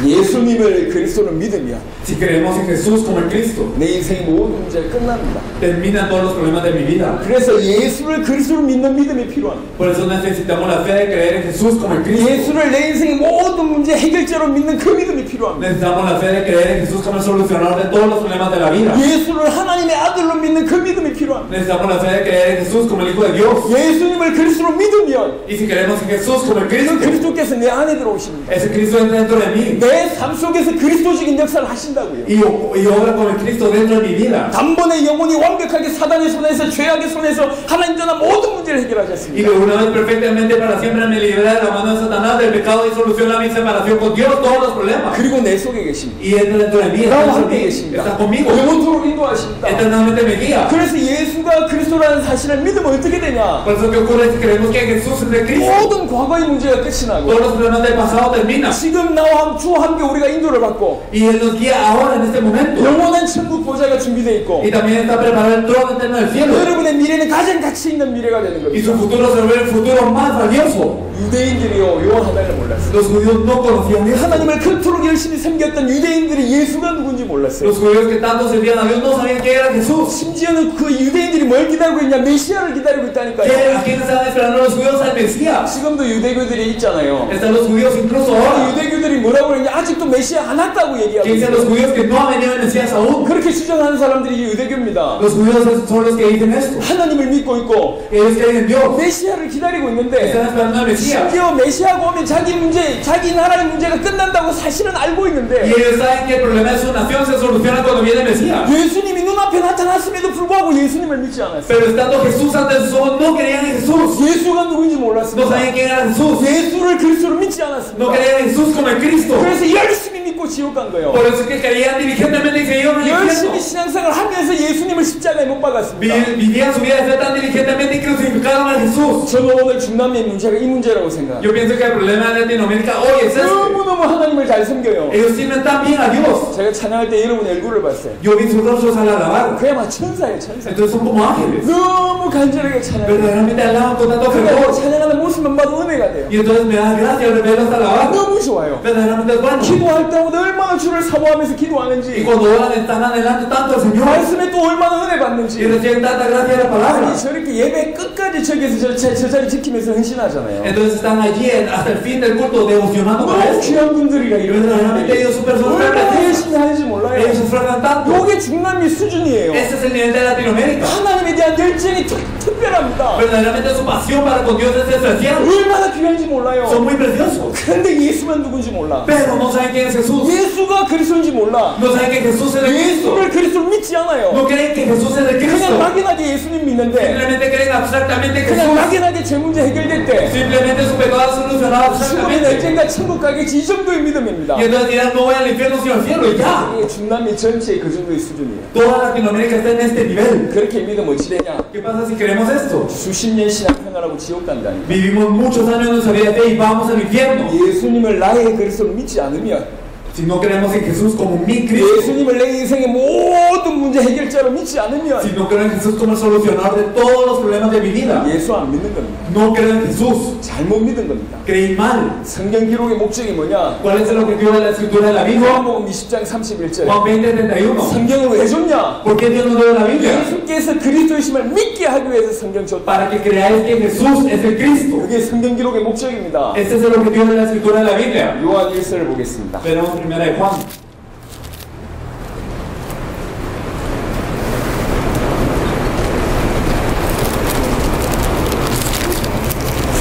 예수님을 그리스도로 믿으면 Si creemos en Jesús como el Cristo, 내 인생의 모든 문제가 끝납니다. terminan todos los problemas de mi vida. 그래서 예수를 그리스도로 믿는 믿음이 필요합니다. Por eso necesitamos la fe de creer en Jesús como el Cristo. 예수를 내 인생의 모든 문제 해결자로 믿는 그 믿음이 필요합니다. Necesitamos la fe de creer en Jesús como el solucionador de todos los problemas de la vida. 예수를 하나님의 아들로 믿는 그 믿음이 필요합니다. Necesitamos la fe de creer en Jesús como el Hijo de Dios. 예수님을 그리스도로 믿으면 Y si creemos en Jesús como el 그 Cristo, 그리스도께서 내 안에 들어오십니다. ese Cristo entra dentro de mí 내 삶 속에서 그리스도적인 역사를 하신다고요. y obra con el Cristo dentro de mi vida. 단번에 영혼이 완벽하게 사단의 손에서 죄악의 손에서 하나님 떠나 모든 문제를 Y 해결하셨습니다. de una vez perfectamente para siempre me libera de la mano de Satanás, del pecado y soluciona mi separación con Dios, todos los problemas. 그리고 내 속에 계십니다. Y entra dentro de mí, está 나와 dentro de 함께 mí, 계십니다. está conmigo, 영원토록 인도하십니다. eternamente me guía. 그래서 예수가 그리스도라는 사실을 믿으면 어떻게 되냐? Por eso que ocurre si creemos que Jesús es el Cristo, 모든 과거의 문제가 끝이 나고 todos los problemas del pasado terminan. 지금 나와 주와 함께 우리가 인도를 받고 Y Él nos guía ahora en este momento. 영원한 천국 보좌가 준비되어 있고 Y también está preparado el trono eterno del cielo. 여러분의 미래는 가장 가치 있는 미래가 되는 Y su 겁니다. futuro se vuelve el futuro más valioso. 유대인들이요 요 하나님을 몰랐어요. Los judíos no conocían eso. 하나님을 그토록 열심히 섬겼던 유대인들이 예수가 누군지 몰랐어요. Los judíos que tanto servían a Dios no sabían quién era Jesús. 심지어는 그 유대인들이 뭘 기다리고 있냐? 메시아를 기다리고 있다니까요. ¿A quién estaban esperando los judíos al Mesías? 지금도 유대교들이 있잖아요. Están los judíos incluso ahora. 유대교들이 뭐라고 그러냐? 아직도 메시아 안 왔다고 얘기하고 Que dicen los 있어요. judíos que no ha venido el Mesías aún. 그렇게 주장하는 사람들이 유대교입니다. Los judíos son los que dicen esto. 하나님을 믿고 있고 Ellos creen en Dios. 메시아를 기다리고 있는데 Están esperando al Mesías. 심지어 메시아가 오면 자기 문제, 자기 나라의 문제가 끝난다고 사실은 알고 Y 있는데 ellos saben que el problema de su nación se soluciona cuando viene el Mesías. 예수님이 눈앞에 나타났음에도 불구하고 예수님을 믿지 않았어요. Pero estando Jesús ante sus ojos, no creían en Jesús. 예수가 누군지 No 몰랐습니다. sabían quién era Jesús. 예수를 그리스도로 믿지 No 않았습니다. creían en Jesús como el Cristo. 그래서 열심히 믿고 지옥 간 거예요. Por eso es que creían diligentemente y se iban al 열심히 infierno. 신앙생활 하면서 예수님을 십자가에 못 박았습니다. Vivían su vida de fe tan diligentemente y crucificaron a Jesús. 저는 오늘 중남미의 문제가 이 문제라고 생각합니다. Yo pienso que el problema de Latinoamérica hoy es este. 너무너무 하나님을 잘 섬겨요. Ellos sirven tan bien a Dios. 제가 찬양할 때 여러분의 얼굴을 봤어요. Yo vi sus rostros al alabar. 그야말로 천사예요, 천사. Entonces son como ángeles. 너무 간절하게 찬양해요. Verdaderamente alaban con tanto 그러니까 fervor. 찬양하는 모습만 봐도 은혜가 돼요. Y entonces me da gracia verlos alabar. 너무 좋아요. Verdaderamente es bueno. 기도할 때마다 얼마나 주를 사모하면서 Y 기도하는지, cuando oran están adelante tanto al Señor. 말씀에 또 얼마나 은혜 Y 받는지. reciben tanta gracia de la palabra. 아니 저렇게 예배 끝까지 저기서 저 자리 지키면서 헌신하잖아요. Entonces están allí hasta el fin del culto devocionando para 너무 esto. 귀한 분들이라 Y verdaderamente 이런 ellos son personas 얼마나 preciosas. 열심히 하는지 몰라요. Ellos sufran tanto. 요게 중남미 수준이에요. Este es el nivel de Latinoamérica. 하나님에 대한 열정이 특별합니다. Verdaderamente su pasión para con Dios es especial. 얼마나 귀한지 몰라요. Son muy preciosos. 그런데 예수만 누군지 몰라. Pero no saben quién es Jesús. 예수가 그리스도인지 몰라. No saben que Jesús es el Cristo. 예수를 그리스도로 믿지 않아요. No creen que Jesús es el 그냥 Cristo. 막연하게 예수님 믿는데, Simplemente creen abstractamente que 그냥 Jesús. 막연하게 제 문제 해결될 때 Simplemente su pecado es solucionado 죽으면 abstractamente. 언젠가 천국 가겠지, 이 정도의 믿음입니다. Y entonces dirán, no voy al infierno sino al cielo. Y ya. 이게 중남미 전체의 그 정도의 수준이에요. Toda Latinoamérica está en este nivel. 그렇게 믿으면 어찌 되냐? ¿Qué pasa si queremos esto? 수십 년 신앙생활하고 지옥 간다니까. Vivimos muchos años en nuestra vida de fe y vamos al infierno. 예수님을 나의 그리스도로 믿지 않으면, Si no creemos en Jesús como mi Cristo. 예수님을 내 인생의 모든 문제 해결자로 믿지 않으면 Si no creo en Jesús como el solucionador de todos los problemas de mi vida. 예수 안 믿는 겁니다. No creo en Jesús. 잘못 믿은 겁니다. Creí mal. 성경 기록의 목적이 뭐냐? ¿Cuál es el objetivo de la escritura de la Biblia? 요한복음 20장 31절. Juan 20:31. 성경을 왜 줬냐? ¿Por qué Dios nos dio la Biblia? 예수께서 그리스도이심을 믿게 하기 위해서 성경 줬다. Para que creáis que Jesús es el Cristo. 그게 성경 기록의 목적입니다. Este es el objetivo de la escritura de la Biblia. 요한 1서를 보겠습니다. Veremos primera de Juan.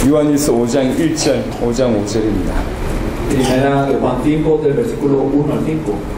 요한일서 5장 1절, 5장 5절입니다. Primera de Juan 5, del versículo 1 al 5.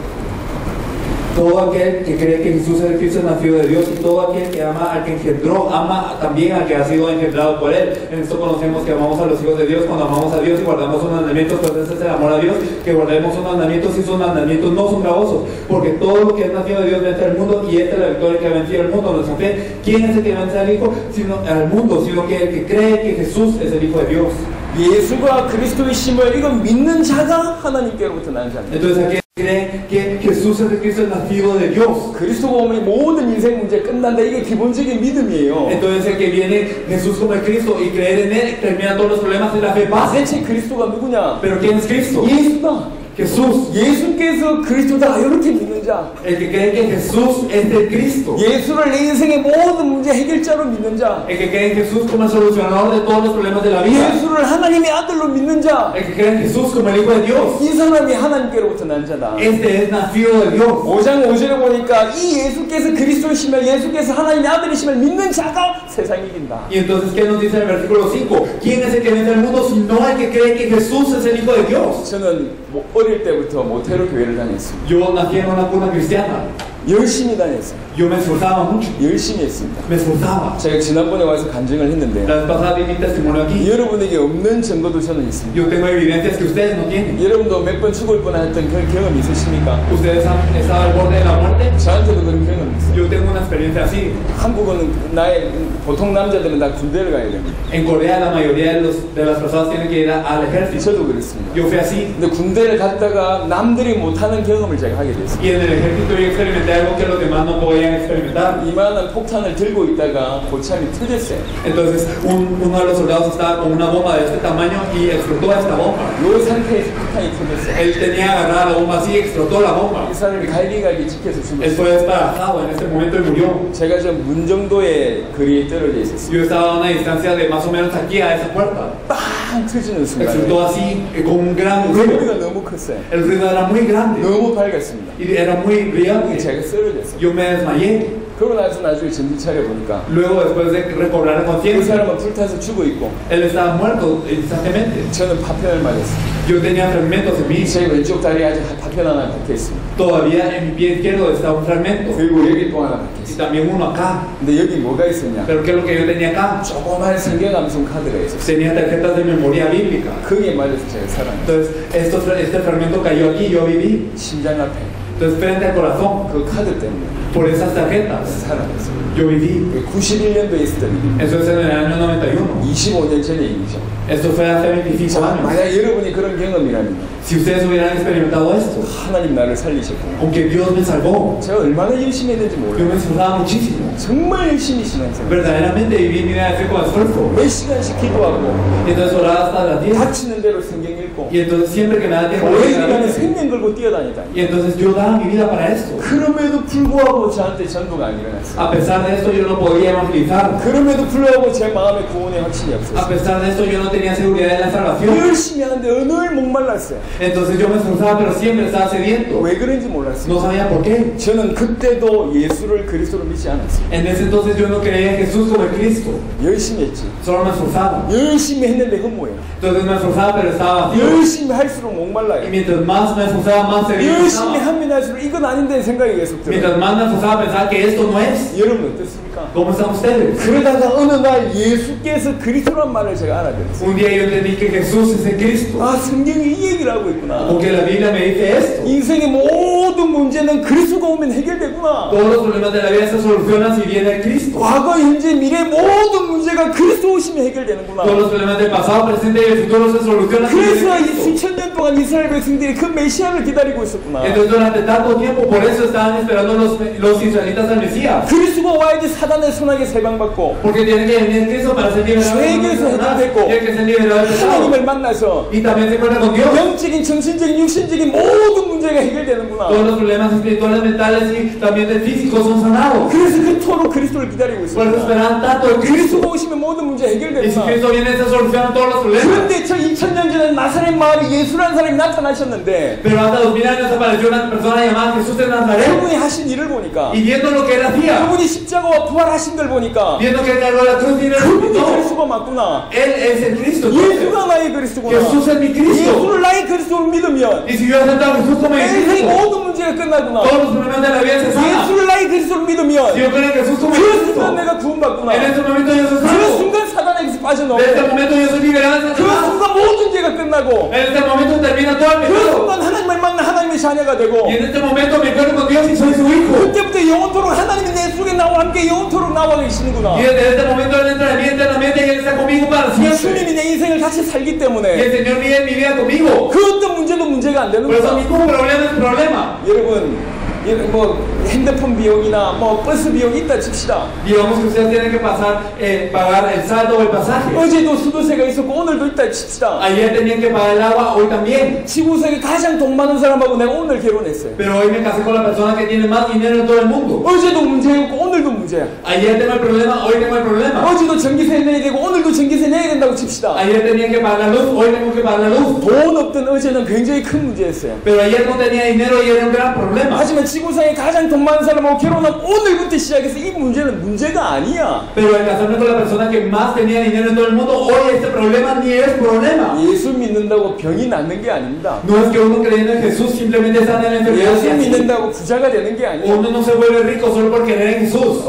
Todo aquel que cree que Jesús es el Cristo es nacido de Dios, y todo aquel que ama al que engendró, ama también al que ha sido engendrado por él. En esto conocemos que amamos a los hijos de Dios cuando amamos a Dios y guardamos sus mandamientos, pues ese es el amor a Dios, que guardemos sus mandamientos, y sus mandamientos no son gravosos, porque todo lo que es nacido de Dios vence al mundo, y esta es la victoria que ha vencido al mundo, nuestra fe. ¿Quién es el que vence al Hijo? Sino al mundo, sino que el que cree que Jesús es el Hijo de Dios. 예수가 그리스도이심을 이건 믿는 자가 하나님께로부터 난 자입니다. Entonces aquel que cree que Jesús es el Cristo es nacido de Dios. 그리스도가 오면 모든 인생 문제 끝난다. 이게 기본적인 믿음이에요. Entonces el que viene Jesús como el Cristo y creer en él termina todos los problemas de la fe base. 대체 그리스도가 누구냐? Pero ¿quién es Cristo? 예수다. Jesús. 예수께서 그리스도다. 이렇게 믿는 자. El que cree que Jesús es el Cristo. 예수를 내 인생의 모든 문제 해결자로 믿는 자. El que cree en Jesús como el solucionador de todos los problemas de la vida. 예수를 하나님의 아들로 믿는 자. El que cree en Jesús como el Hijo de Dios. 이 사람이 하나님께로부터 난 자다. Este es nacido de Dios. 5장 5절에 보니까 이 예수께서 그리스도이심을, 예수께서 하나님의 아들이심을 믿는 자가 세상 이긴다. Y entonces, ¿qué nos dice en el versículo 5? ¿Quién es el que vence al mundo sino el que cree que Jesús es el Hijo de Dios? 저는 어릴 때부터 모태로 교회를 다녔습니다. Yo nací en una cuna cristiana. 열심히 다녔어요. Yo me esforzaba mucho. 열심히 했습니다. Me esforzaba. 제가 지난번에 와서 간증을 했는데 La vez pasada di mi testimonio aquí. 여러분에게 없는 증거도 저는 있습니다. Yo tengo evidencias que ustedes no tienen. 여러분도 몇 번 죽을 뻔했던 그런 경험이 있으십니까? Ustedes han estado al borde de la muerte. 저한테도 그런 경험이 있어요. Yo tengo una experiencia así. 한국은 나의 보통 남자들은 다 군대를 가야 됩니다. En Corea la mayoría de las personas tienen que ir al ejército. 저도 그렇습니다. Yo fui así. 근데 군대를 갔다가 남들이 못하는 경험을 제가 하게 됐어요. Y en el ejército yo experimenté algo que los demás no podían experimentar. 이만한 폭탄을 들고 있다가 고참이 터졌어요. Entonces uno de los soldados estaba con una bomba de este tamaño y explotó esta bomba. 이 상태에서 폭탄이 터졌어요. Él tenía agarrada la bomba así y explotó la bomba. 이 사람이 갈기갈기 찍혀서 Él 죽었어요. fue desparajado en este momento y murió. 제가 좀 문 정도의 거리에 떨어져 있었어요. Yo estaba a una distancia de más o menos aquí a esa puerta. 빵 터지는 순간에 Explotó así con un gran ruido. 소리가 너무 컸어요. El ruido era muy grande 너무 밝았습니다. y era muy brillante. 제가 쓰러졌어요. Yo me desmayé. 그러고 나서 나중에 정신 차려보니까 Luego, después de recobrar la 그 conciencia, 사람은 불타서 죽어 있고 él estaba muerto instantáneamente. 저는 파편을 맞았어요. Yo tenía fragmentos en mí. 제 왼쪽 다리에 아직 파편 하나 박혀 있습니다. Todavía en mi pie izquierdo está un fragmento. 그리고 여기 또 하나 박혀 Y 있어요. también uno acá. 근데 여기 뭐가 있었냐? Pero ¿qué es lo que yo tenía acá? 조그만 성경 암송 카드가 있었어요. Tenía tarjetas de memoria bíblica. 거기에 맞아서 제가 살았어요. Entonces, este fragmento cayó aquí y yo viví. 심장 앞에 Entonces, frente al corazón, 그 카드 때문에 por esas tarjetas, 살아났어요. yo viví. 91년도에 있었던 일입니다. Eso es en el año 91. 25년 전의 일이죠. Esto fue hace 25 años. 만약 여러분이 그런 경험이라면 Si ustedes hubieran experimentado esto, 하나님 나를 살리셨고 aunque Dios me salvó, 제가 얼마나 열심히 했는지 yo 몰라요. me esforzaba muchísimo. 정말 열심히 신앙생활. Verdaderamente viví mi vida de fe con esfuerzo. 몇 시간씩 기도하고 Y entonces oraba hasta las 10. 다치는 대로 성경 읽고 Y entonces siempre que me da tiempo, 교회기간에 생명 걸고 뛰어다니다. y entonces yo daba mi vida para esto. 그럼에도 불구하고 저한테 전도가 안 일어났어요. A pesar de esto yo no podía evangelizar. 그럼에도 불구하고 제 마음에 구원의 확신이 A 없었어요. pesar de esto yo no tenía seguridad en la salvación. 열심히 하는데 늘 목말랐어요. Entonces yo me esforzaba pero siempre estaba sediento. 왜 그런지 몰랐어요. No sabía por qué. 저는 그때도 예수를 그리스도로 믿지 않았어요. En ese entonces yo no creía en Jesús como el Cristo. 열심히 했지. Solo me esforzaba. 열심히 했는데 허무해요. Entonces me esforzaba pero estaba vacío. 열심히 할수록 Y 목말라요. mientras más me esforzaba más sediento 열심히 estaba. 하면 할수록 이건 아닌데 생각이 계속 들어요. Mientras más me esforzaba pensaba que esto no es. 여러분 어떻습니까? ¿Cómo están ustedes? 그러다가 어느 날 예수께서 그리스도란 말을 제가 알아들었어요. Un día yo entendí que Jesús es el Cristo. 아 성경이 이 얘기를 하고 있구나. Porque la Biblia me dice esto. 인생의 모든 문제는 그리스도가 오면 해결되구나. Todos los problemas de la vida se solucionan si viene el Cristo. 과거, 현재, 미래 모든 문제가 그리스도 오시면 해결되는구나. Todos los problemas del pasado, presente y del futuro se solucionan si viene 그래서 el 이 Cristo. 수천 년 동안 이스라엘 백성들이 그 메시아를 기다리고 있었구나. Entonces durante tanto tiempo, por eso estaban esperando los israelitas al Mesías. 그리스도가 와야지 사단의 손아귀 세방받고 Porque tiene que venir Cristo para ser liberado de 죄에게서 Satanás. 해결됐고 Tiene que ser liberado del pecado. 하나님을 만나서 Y también se encuentra con Dios. 영적인, 정신적인, 육신적인 모든 문제가 해결되는구나. Todos los problemas espirituales, mentales y también del físico son sanados. 그래서 그토록 그리스도를 기다리고 Por eso 있었구나. esperan tanto el Cristo. 그리스도가 오시면 모든 문제 Y si 해결되구나. Cristo viene, se solucionan todos los problemas. 그런데 저 2000년 전에 나사렛 마을에 예수라는 사람이 나타나셨는데 Pero hasta 2000 años apareció una persona llamada Jesús de Nazaret. 그분이 하신 일을 보니까 Y viendo lo que él hacía, 그분이 십자가와 부활하신 걸 보니까 viendo que él cargó la cruz y 그분이 resucitó, 그리스도가 맞구나. él es el Cristo. Entonces, 예수가 나의 그리스도구나. Jesús es mi Cristo. 예수를 나의 그리스도로 믿으면 Y si yo acepto a Jesús como mi 인생 Cristo, 모든 문제가 끝나구나. todos los problemas de la vida se sanan. 예수를 나의 그리스도로 믿으면 Si yo creo en Jesús como mi 그 Cristo, 순간 내가 구원받구나. en este momento yo soy 그 salvo. 순간 사단에게서 En 빠져나오고 este momento yo soy liberado de 그 Satanás. 순간 모든 죄가 끝나고 En este momento termina todo el 그 pecado. 순간 하나님을 만나 하나님의 자녀가 되고 Y en este momento me encuentro con Dios y soy su hijo. 그때부터 영원토록 하나님이 내 속에 나와 함께 영원토록 나와 계시는구나. Y desde este momento Él entra en mí eternamente y Él está conmigo para siempre. 주님이 내 인생을 같이 살기 Y 때문에 el Señor vive en mi vida conmigo. 그 어떤 문제도 문제가 안 되는 Por eso 거야. ningún problema es problema. 여러분 뭐 핸드폰 비용이나 뭐 버스 비용 있다 칩시다. Digamos que ustedes tienen que pagar el saldo o el pasaje. 어제도 수도세가 있었고 오늘도 있다 칩시다. Ayer tenían que pagar el agua, hoy también. 지구상에 가장 돈 많은 사람하고 내가 오늘 결혼했어요. Pero hoy me casé con la persona que tiene más dinero en todo el mundo. 어제도 문제였고 오늘도 문제야. Ayer tengo el problema, hoy tengo el problema. 어제도 전기세 내야 되고 오늘도 전기세 내야 된다고 칩시다. Ayer tenía que pagar la luz, hoy tengo que pagar la luz. 돈 없던 어제는 굉장히 큰 문제였어요. Pero ayer no tenía dinero y era un gran problema. 하지만 지구상에 가장 돈 많은 사람하고 결혼하면 오늘부터 시작해서 이 문제는 문제가 아니야. Pero al casarme con la persona que más tenía dinero en todo el mundo, hoy este problema ni es problema. 예수 믿는다고 병이 낫는 게 아닙니다. No es que uno creyendo en Jesús simplemente sana en la enfermedad. 예수 믿는다고 부자가 되는 게 아니야. Uno no se vuelve rico solo por creer en Jesús.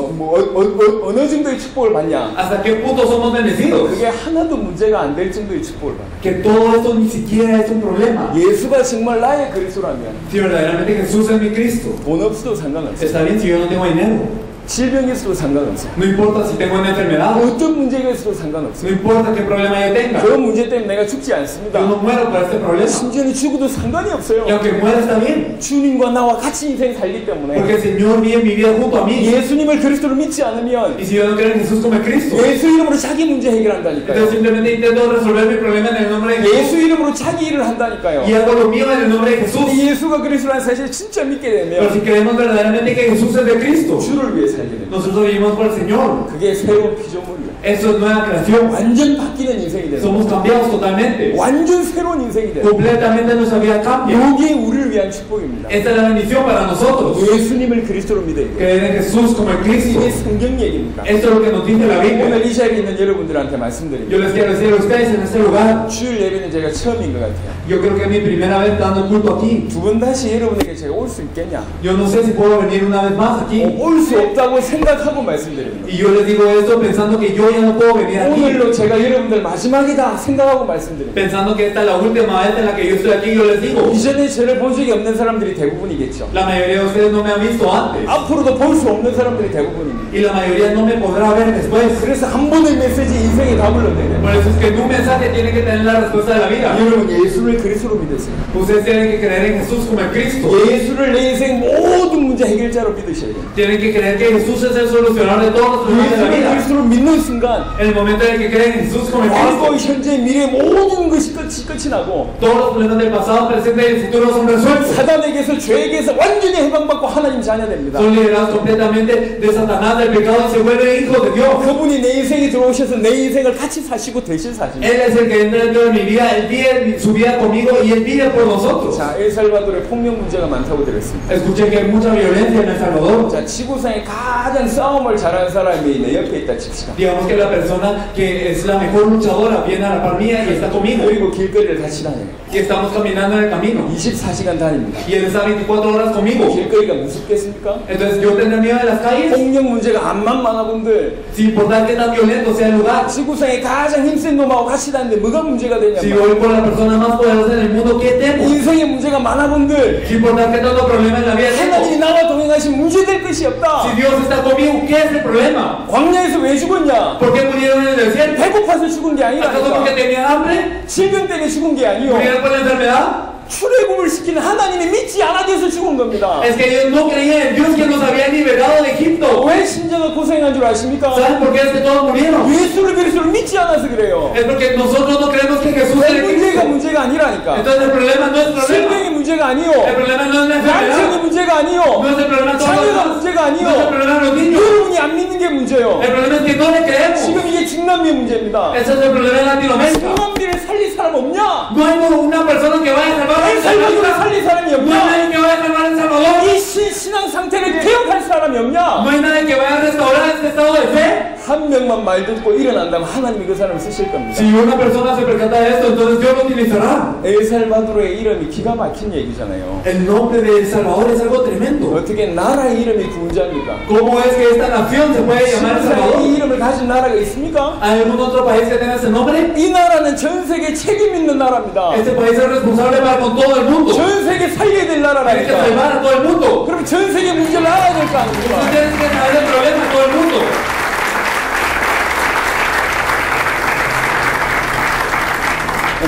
어느 정도의 축복을 받냐? ¿Hasta qué punto somos bendecidos? 그게 하나도 문제가 안 될 정도의 축복을 받아. Que todo esto ni siquiera es un problema. 예수가 정말 나의 그리스도라면 Si verdaderamente Jesús es mi Cristo, 돈 없어도 상관없어. está bien si yo no tengo dinero. 질병이 있어도 상관없어. No importa si tengo una enfermedad. 어떤 문제가 있어도 상관없어. No importa qué problema yo tenga. 그런 문제 때문에 내가 죽지 Yo no 않습니다. muero por este problema. 심지어는 죽어도 상관이 없어요. Y aunque muera está bien. 주님과 나와 같이 인생 살기 때문에 Porque el Señor vive mi vida junto a mí. 예수님을 그리스도로 믿지 않으면 Y si yo no creo en Jesús como el Cristo, 예수 이름으로 자기 문제 해결한다니까요. entonces simplemente intento resolver mi problema en el nombre de 예수 Jesús. 이름으로 자기 일을 한다니까요. Y hago lo mío en el nombre de Jesús. 예수가 그리스도라는 사실을 진짜 믿게 Pero 되면 si creemos verdaderamente que Jesús es de Cristo, 주를 위해 살게 됩니다. nosotros vivimos por el Señor. 그게 새로운 피조물이에요. Eso es nueva creación. 완전 바뀌는 인생이 되는 Somos 거예요. cambiados totalmente. 완전 새로운 인생이 돼요. Completamente nuestra vida cambia. 이게 우리를 위한 축복입니다. Esta es la bendición para nosotros. 예수님을 그리스도로 믿어야 돼요. Creer en Jesús como el Cristo. 이게 성경 얘기입니다. Esto es lo que nos dice la Biblia. 오늘 이 자리에 있는 여러분들한테 Yo 말씀드립니다. les quiero decir a ustedes en este lugar. 주일 예배는 제가 처음인 것 같아요. Yo creo que es mi primera vez dando culto aquí. 두 번 다시 여러분에게 제가 올 수 있겠냐? Yo no sé si puedo venir una vez más aquí. 올 수 없다고 생각하고 말씀드립니다. Y yo les digo esto pensando que yo ya no puedo venir aquí. 오늘로 제가 여러분들 마지막이다 생각하고 말씀드립니다. Pensando que esta es la última vez en la que yo estoy aquí, yo les digo. 이전에 저를 본 적이 없는 사람들이 대부분이겠죠. La mayoría de ustedes no me han visto antes. 앞으로도 볼 수 없는 사람들이 대부분입니다. Y la mayoría no me podrá ver después. 그래서 한 번의 메시지 인생에 답을 얻어야 돼요. Por eso es que en un mensaje tiene que tener la respuesta de la vida. 여러분 예수를 그리스도로 믿으세요. Ustedes tienen que creer en Jesús como el Cristo. 예수를 내 인생 모든 문제 해결자로 믿으셔야 돼요. Tienen que creer que Jesús es el solucionador de todos los problemas de la 예수를 vida. 그리스도로 믿는 순간 En el momento en el que creen en Jesús como el 과거, Cristo, 현재, 미래 모든 것이 끝이 나고 todos los problemas del pasado, presente y el futuro son resueltos. 사단에게서 죄에게서 완전히 해방받고 하나님 자녀 됩니다. Son liberados completamente de Satanás, del pecado y se vuelven hijos de Dios. 그분이 내 인생에 들어오셔서 내 인생을 같이 사시고 대신 사십니다. Él es el que entra dentro de mi vida, Él vive su vida conmigo y Él vive por nosotros. 자, 엘살바도르에 폭력 문제가 많다고 들었습니다. Escuché que hay mucha violencia en El Salvador. 자, 지구상에 가장 싸움을 잘하는 사람이 내 옆에 있다 칩시다. Digamos que la persona que es la mejor luchadora viene a la par mía y está conmigo. 그리고 길거리를 같이 다녀요. Y estamos caminando en el camino. 24시간 다닙니다. Y Él está 24 horas conmigo. 길거리가 무섭겠습니까? Entonces yo tendré miedo de las calles. 폭력 문제가 암만 많아 분들 Sin importar qué tan violento sea el lugar. 지구상에 가장 힘센 놈하고 같이 다니는데 뭐가 문제가 되냐? Si voy por la persona más poderosa en el mundo, ¿qué temo? 인생에 문제가 많아 분들 Sin importar qué tanto problema en la vida 하나님이 tengo. 나와 동행하신 문제될 것이 없다. Si Dios está conmigo, ¿qué es el problema? 광야에서 왜 죽었냐? ¿Por qué murieron en el desierto? 배고파서 죽은 게 ¿Acaso porque 아니라니까. tenían hambre? 질병 때문에 죽은 게 아니요. ¿Murieron por la enfermedad? 출애굽을 시키는 하나님이 믿지 않아져서 죽은 겁니다. Es que ellos no creían en Dios que los había liberado de Egipto. 왜 신자가 고생한 줄 아십니까? ¿Saben por qué es que todos murieron? 예수를 그리스도를 믿지 않아서 그래요. Es porque nosotros no creemos que Jesús es el 문제가 Cristo. 문제가 아니라니까. Entonces el problema no es problema. 질병이 문제가 아니요. El problema no es la 남편이 enfermedad. 문제가 아니요. No es el problema de todos los 자녀가 demás. 문제가 아니요. No es el problema de los niños. 여러분이 안 믿는 게 문제요. El problema es que no le creemos. 지금 이게 중남미의 문제입니다. Ese es el problema de Latinoamérica. 중남미를 살릴 사람 없냐? No hay una persona que vaya a salvar a El 엘살바도르를 Salvador. 살릴 사람이 No hay 없냐? nadie que vaya a salvar a El Salvador. 이 신앙 상태를 개혁할 사람이 없냐? No hay nadie que vaya a restaurar este estado de fe. 한 명만 말 듣고 일어난다면 하나님이 그 사람을 쓰실 겁니다. Si una persona se percata de esto, entonces Dios lo utilizará. 엘살바도르의 이름이 기가 막힌 얘기잖아요. El nombre de El Salvador es algo tremendo. 어떻게 나라의 이름이 구원자입니까? ¿Cómo es que esta nación se puede llamar El 세상에 이 Salvador? 이름을 가진 나라가 있습니까? ¿Hay algún otro país que tenga ese nombre? 이 나라는 전 세계 책임 있는 나라입니다. Este país es responsable para con todo el mundo. 전 세계 살려야 될 Tienes que 나라라니까. salvar a todo el mundo. 그럼 전 세계 문제를 알아야 될 거 Tú 아닙니까? tienes que saber el problema de todo el mundo.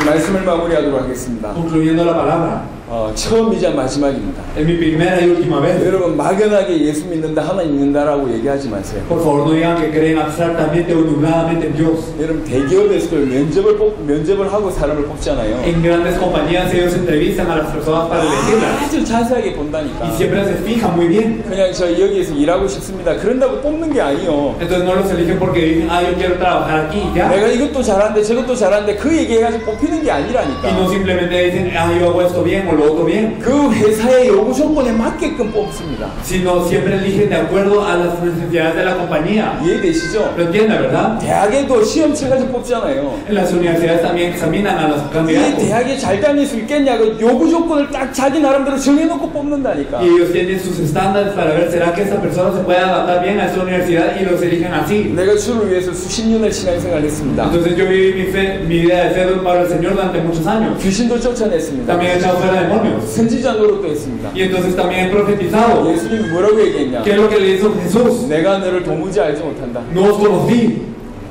말씀을 마무리하도록 하겠습니다. Concluyendo la palabra, 처음이자 마지막입니다. es mi primera y última vez. 여러분 막연하게 예수 믿는다 하나님 믿는다라고 얘기하지 마세요. Por favor, no digan que creen abstractamente o nubladamente en Dios. 여러분 대기업에서도 면접을 하고 사람을 뽑잖아요. En grandes compañías ellos entrevistan a las personas para elegirlas 아주 자세하게 본다니까. y siempre se fijan muy bien. 그냥 저 여기에서 일하고 싶습니다. 그런다고 뽑는 게 아니요. Entonces no los eligen porque dicen, ah, yo quiero trabajar aquí y ya. 내가 이것도 잘하는데 저것도 잘하는데 그 얘기해가지고 뽑히는 게 Y no 아니라니까. simplemente dicen, ah, yo hago esto bien o lo otro bien. 그 회사의 요구 조건에 맞게끔 뽑습니다. Sino siempre eligen de acuerdo a las necesidades de la compañía. 이해되시죠? ¿Lo entiende, verdad? 대학에도 시험 쳐가지고 뽑잖아요. En las universidades también examinan a los 이 candidatos. 대학에 잘 다닐 수 있겠냐고 요구 조건을 딱 자기 나름대로 정해놓고 뽑는다니까. Y ellos tienen sus estándares para ver, ¿será que esa persona se puede adaptar bien a esa universidad? Y los eligen así. 내가 주를 위해서 수십 년을 신앙생활을 했습니다. Entonces yo viví mi vida de fe para el Señor durante muchos años. 귀신도 쫓아냈습니다. También he echado fuera demonios. 선지자 노릇도 했습니다. Y entonces también he profetizado. 예수님이 뭐라고 얘기했냐? ¿Qué es lo que le hizo Jesús? 내가 너를 도무지 알지 못한다. No os conocí,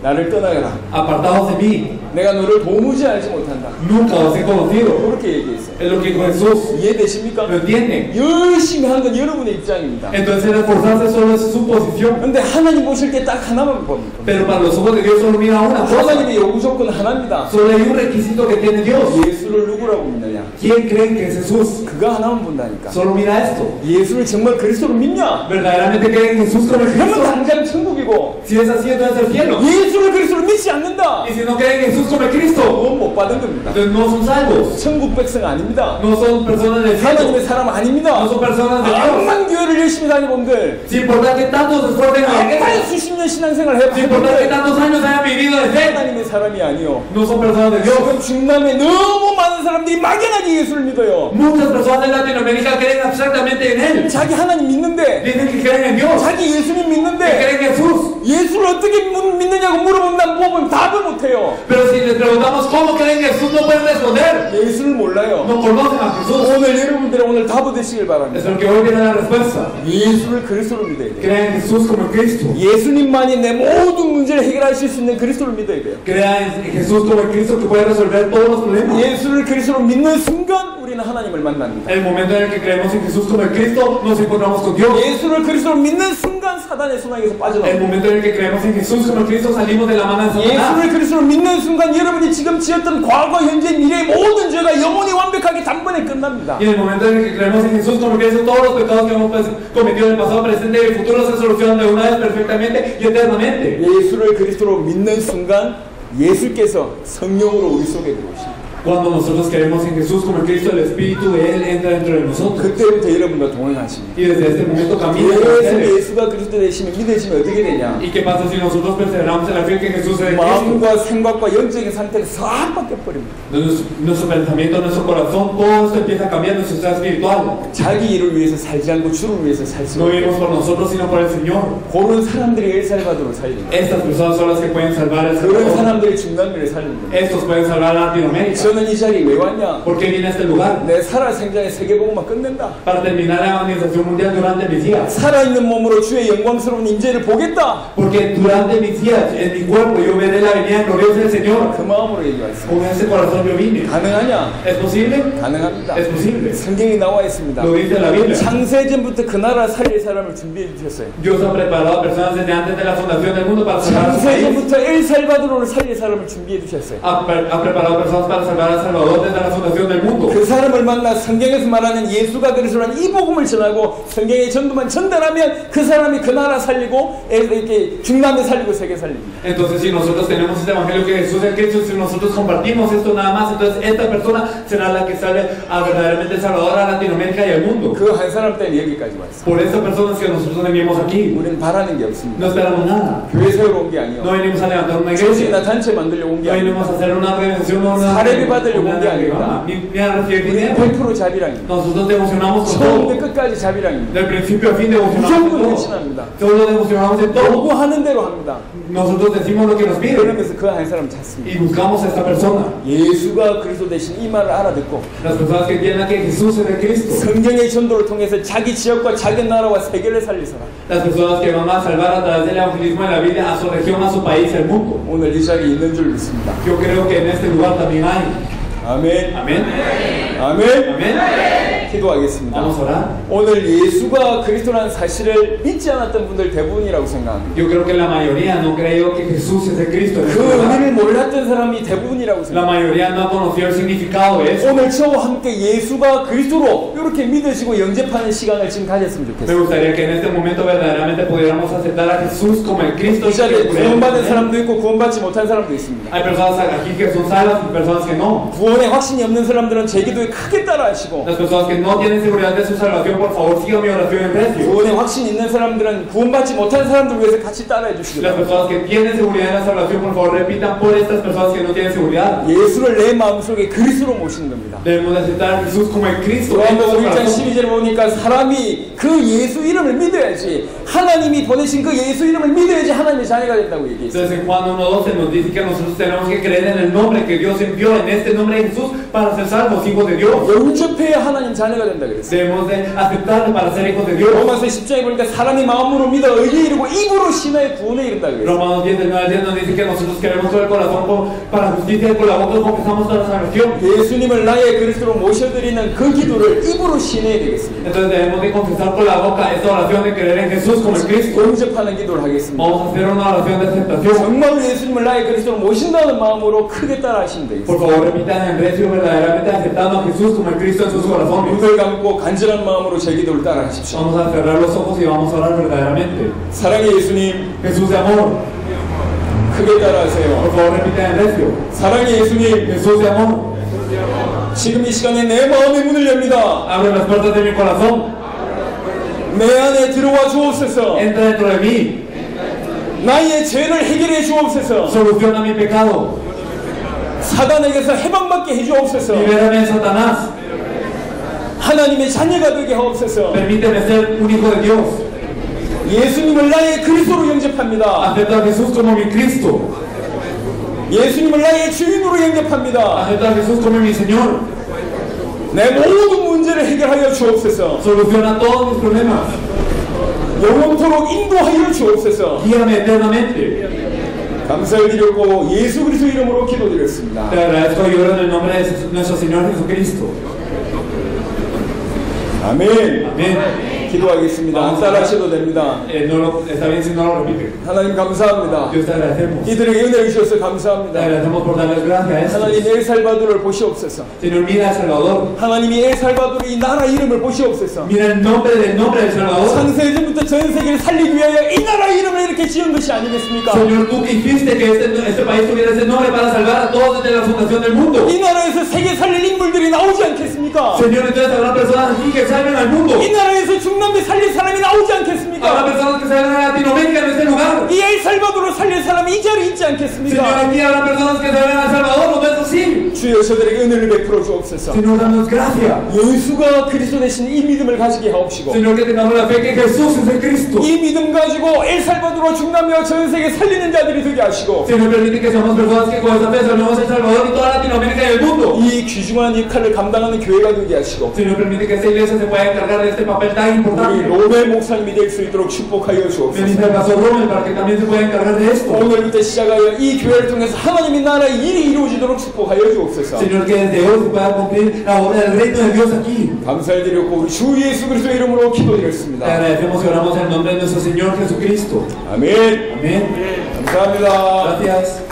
나를 떠나가라. apartados de mí. 내가 너를 도무지 알지 못한다. Nunca os he conocido. 그렇게 얘기했어요. Es lo que dijo Jesús. 이해되십니까? ¿Lo entienden? 열심히 한 건 여러분의 입장입니다. Entonces esforzarse solo es su posición. 근데 하나님 보실 때 딱 하나만 봅니다. Pero para los ojos de Dios solo mira una cosa. 하나님의 요구 조건은 하나입니다. Solo hay un requisito que tiene Dios. 예수를 누구라고 믿느냐? ¿Quién creen que es Jesús? 그가 하나만 본다니까. Solo mira esto. 예수를 정말 그리스도로 믿냐? ¿Verdaderamente creen en Jesús como el 그러면 Cristo? 당장 천국이고 Si es así, entonces el cielo. 예수를 그리스도로 믿지 않는다. Y si no creen en Jesús como el Cristo, 그건 못 받은 겁니다. Entonces no son salvos, 천국 백성 아닙니다. no son personas del cielo, 하나님의 사람 아닙니다. no son personas de Dios. 암만 교회를 열심히 다니본들, Sin importar que tantos se esfuercen en la 암만 iglesia, 수십 년 신앙생활 sin importar que 해봤는데 tantos años hayan vivido de fe, 하나님의 사람이 아니요. no son personas de Dios. 지금 중남에 너무 많은 사람들이 막연하게 예수를 믿어요. Muchas personas en Latinoamérica creen abstractamente en Él, 자기 하나님 믿는데, dicen que creen en Dios, 자기 예수님 que 믿는데 creen en Jesús. 예수를 어떻게 믿느냐고 물어보면 답을 못해요. Pero si les preguntamos cómo creen en Jesús, no pueden responder. 예수를 몰라요. No conocen a Jesús. 오늘 여러분들은 오늘 답 얻으시길 바랍니다. Es lo que hoy viene la respuesta. 예수를 그리스도로 믿어야 돼요. Crea en Jesús como en Cristo. 예수님만이 내 모든 문제를 해결하실 수 있는 그리스도를 믿어야 돼요. Crea en Jesús como en Cristo que puede resolver todos los problemas. 예수를 그리스도로 믿는 순간 우리는 하나님을 만납니다. El momento en el que creemos en Jesús como en Cristo, nos encontramos con Dios. 예수를 그리스도로 믿는 순간 사단의 소망에서 El 빠져나옵니다. momento en el que creemos en Jesús como en Cristo, salimos de la mano de Satanás. 예수를 그리스도로 믿는 순간 여러분이 지금 지었던 과거, 현재, 미래의 모든 죄가 영원히 완벽하게 단번에 끝납니다. Y en el momento en el que creemos en Jesús como en Cristo, todos los pecados que hemos cometido en el pasado, presente y el futuro se solucionan de una vez perfectamente y eternamente. 예수를 그리스도로 믿는 순간 예수께서 성령으로 우리 속에 들어오십니다. Cuando nosotros creemos en Jesús como en Cristo, el Espíritu de Él entra dentro de nosotros. 그때부터 여러분과 동행하십니다. Y desde este momento camina con 계속 ustedes. 예수가 그리스도 되시면 믿으시면 어떻게 되냐? ¿Y qué pasa si nosotros perseveramos en la fe que Jesús es de Cristo? 마음과 생각과 영적인 상태가 싹 바뀌어버립니다. Nuestro pensamiento, nuestro corazón, todo esto empieza a cambiar, nuestro estado espiritual. 자기 일을 위해서 살지 않고 주를 위해서 살 수 No 있는 vivimos por nosotros, sino por el Señor. 그런 사람들이 엘살바도를 살립니다. Estas personas son las que pueden salvar el 그런 Salvador. 사람들이 중남미를 살립니다. Estos pueden salvar a Latinoamérica. 저는 이 자리에 왜 왔냐? ¿Por qué vine a este lugar? 내 살아생전에 세계복음만 끝낸다. Para terminar la evangelización mundial durante mis días. 살아있는 몸으로 주의 영광스러운 임재를 보겠다. Porque durante mis días, en mi cuerpo, yo veré la venida gloriosa del Señor. 그 마음으로 얘기했습니다. Con ese corazón yo vine. 가능하냐? ¿Es posible? 가능합니다. Es posible. 성경이 나와 있습니다. Lo dice la Biblia. 창세전부터 그 나라 살릴 사람을 준비해 주셨어요. Dios ha preparado a personas desde antes de la fundación del mundo para salvar a su país. 창세전부터 엘살바도르를 살릴 사람을 준비해 주셨어요. Ha preparado personas para salvar a Salvador desde la fundación del mundo. 그 사람을 만나 성경에서 말하는 예수가 그리스도라는 이 복음을 전하고 성경의 전도만 전달하면 그 사람이 그 나라 살리고 이렇게 중남미 살리고 세계 살립니다. Entonces, si nosotros tenemos este evangelio que Jesús es Cristo, si nosotros compartimos esto nada más, entonces esta persona será la que salve a verdaderamente El Salvador, a Latinoamérica y al mundo. 그 한 사람 때문에 여기까지 왔어요. Por esta persona que nosotros venimos aquí, 우리는 바라는 게 없습니다. no esperamos nada. 교회 세우러 온 게 아니요. No venimos a levantar una 조직이나 iglesia, 단체 만들려고 온 게 no 아니요. venimos a hacer una redención, no 사례비 받으려고 온 게 아닙니다. ni a recibir 우리는 dinero. 100% 자비랑입니다. Nosotros devocionamos con 처음부터 todo. 끝까지 자비랑입니다. Del principio a fin devocionamos 무조건 con todo. 헌신합니다. Solo devocionamos en todo. 요구하는 대로 합니다. Nosotros decimos lo que nos piden 그러면서 그 한 사람 찾습니다. y buscamos a esta persona. 예수가 그리스도 대신 이 말을 알아듣고 Las personas que entiendan que Jesús es el Cristo. 성경의 전도를 통해서 자기 지역과 자기 나라와 세계를 살릴 사람. Las personas que van a salvar a través del evangelismo de la Biblia a su región, a su país, al mundo. 오늘 이 자리에 있는 줄 믿습니다. Yo creo que en este lugar también hay. 아멘. Amén. 아멘. Amén. 기도하겠습니다. Vamos a orar. 오늘 예수가 그리스도라는 사실을 믿지 않았던 분들 대부분이라고 생각합니다. Yo creo que la mayoría no creyó que Jesús es el Cristo. En este 그 lugar. 의미를 몰랐던 사람이 대부분이라고 La 생각합니다. mayoría no conoció el significado de eso. 오늘 저와 함께 예수가 그리스도로 이렇게 믿으시고 영접하는 시간을 지금 가졌으면 Me 좋겠어요. gustaría que en este momento verdaderamente pudiéramos aceptar a Jesús como el Cristo. 이 자리에 구원받은 사람도 있고 구원받지 못한 사람도 있습니다. Hay personas aquí que son salvas y personas que no. 구원에 확신이 없는 사람들은 제 기도에 크게 따라하시고 Las personas que no tienen seguridad de su salvación, por favor, sigan mi oración en precio. 구원에 확신 있는 사람들은 구원받지 못한 사람들 위해서 같이 따라해 주시기 Las 바랍니다. personas que tienen seguridad en la salvación, por favor, repitan por estas personas que no tienen seguridad. 예수를 내 마음속에 그리스도로 모시는 겁니다. Debemos de aceptar a Jesús como el Cristo. en 요한복음 nuestro 1장 corazón. 12절에 보니까 사람이 그 예수 이름을 믿어야지 하나님이 보내신 그 예수 이름을 믿어야지 하나님의 자녀가 된다고 얘기했어요. Entonces en Juan 1:12 nos dice que nosotros tenemos que creer en el nombre que Dios envió, en este nombre de Jesús, para ser salvos, hijos de Dios. 영접해야 하나님 자녀가 된다 그랬어요. Debemos de aceptarlo para ser hijos de Dios. 로마서 10장에 보니까 사람이 마음으로 믿어 의에 이르고 입으로 신하의 구원에 이른다 그랬어요. Romanos 10:9 nos dice que nosotros queremos con el corazón para justicia y con la boca confesamos para salvación. 예수님을 나의 그리스도로 모셔드리는 그 기도를 입으로 신해야 되겠습니다. Entonces debemos de confesar con la boca esta oración de creer en Jesús como el Cristo. 영접하는 기도를 하겠습니다. Vamos a hacer una oración de aceptación. 정말로 예수님을 나의 그리스도로 모신다는 마음으로 크게 따라하시면 되겠습니다. Por favor, repitan en recio verdaderamente aceptando a Jesús como el Cristo en sus corazones. 눈을 감고 간절한 마음으로 제 기도를 따라하십시오. Vamos a cerrar los ojos y vamos a orar verdaderamente. 사랑의 예수님, Jesús de amor, 그 크게 따라하세요. Por favor, repita en recio. 사랑의 예수님, Jesús de amor, 지금 이 시간에 내 마음의 문을 엽니다. abre las puertas de mi corazón. 내 안에 들어와 주옵소서. Entra dentro de mí. 나의 죄를 해결해 주옵소서. Soluciona mi pecado. 사단에게서 해방받게 해 주옵소서. Libérame, Satanás. 하나님의 자녀가 되게 하옵소서. Permíteme ser un hijo de Dios. 예수님을 나의 그리스도로 영접합니다. Acepto a Jesús como mi Cristo. 예수님을 나의 주인으로 영접합니다. Acepto a Jesús como mi Señor. 내 모든 문제를 해결하여 주옵소서. Soluciona todos mis problemas. 영원토록 인도하여 주옵소서. Guíame eternamente. 감사를 드렸고 예수 그리스도 이름으로 기도드렸습니다. Te agradezco y oro en el nombre de nuestro Señor Jesucristo. 아멘. Amén. 기도하겠습니다. 따라하셔도 됩니다. Está bien si no lo repite. 하나님 감사합니다. Dios te agradecemos. 이들에게 은혜를 주셔서 Te 감사합니다. agradecemos por darles gracias. 하나님 엘살바도르를 보시옵소서. Señor, mira a El Salvador. 하나님이 엘살바도르 이 나라 이름을 보시옵소서. Mira el nombre del nombre de El Salvador. 창세전부터 전 세계를 살리기 위하여 이 나라 이름을 이렇게 지은 것이 아니겠습니까? Señor, tú que hiciste que este país tuviera ese nombre para salvar a todos desde la fundación del mundo. 이 나라에서 세계 살릴 인물들이 나오지 않겠습니까? Señor, entonces habrá personas aquí que salven al mundo. 이 나라에서 중남미 살릴 사람이 나오지 Habrá 않겠습니까? personas que salgan a Latinoamérica en este lugar. 이 엘살바도르 살릴 사람이 이 자리에 있지 Señor, 않겠습니까? aquí habrá personas que salgan a El Salvador, ¿no es así? 주여 저들에게 은혜를 베풀어 주옵소서. Señor, danos gracia. 예수가 그리스도 대신 이 믿음을 가지게 하옵시고 Señor, que tengamos la fe que Jesús es el Cristo. 이 믿음 가지고 엘살바도르 중남미와 전 세계 살리는 자들이 되게 하시고 Señor, permite que seamos personas que con esta fe salvemos El Salvador y toda Latinoamérica y el mundo. 이 귀중한 역할을 감당하는 교회가 되게 하시고 Señor, permite que esta iglesia se pueda encargar de este papel tan 우리 importante. 로멜 목사님이 될 수 있도록 축복하여 주옵소서. Bendice al pastor Rommel para que también se pueda encargar de esto. 오늘부터 시작하여 이 교회를 통해서 하나님의 나라의 일이 이루어지도록 축복하여 주옵소서. Señor, que desde hoy se pueda cumplir la obra del reino de Dios aquí. 감사를 드렸고 우리 주 예수 그리스도 이름으로 Te 기도드렸습니다. agradecemos y oramos en el nombre de nuestro Señor Jesucristo. 아멘. Amén. 감사합니다. Gracias.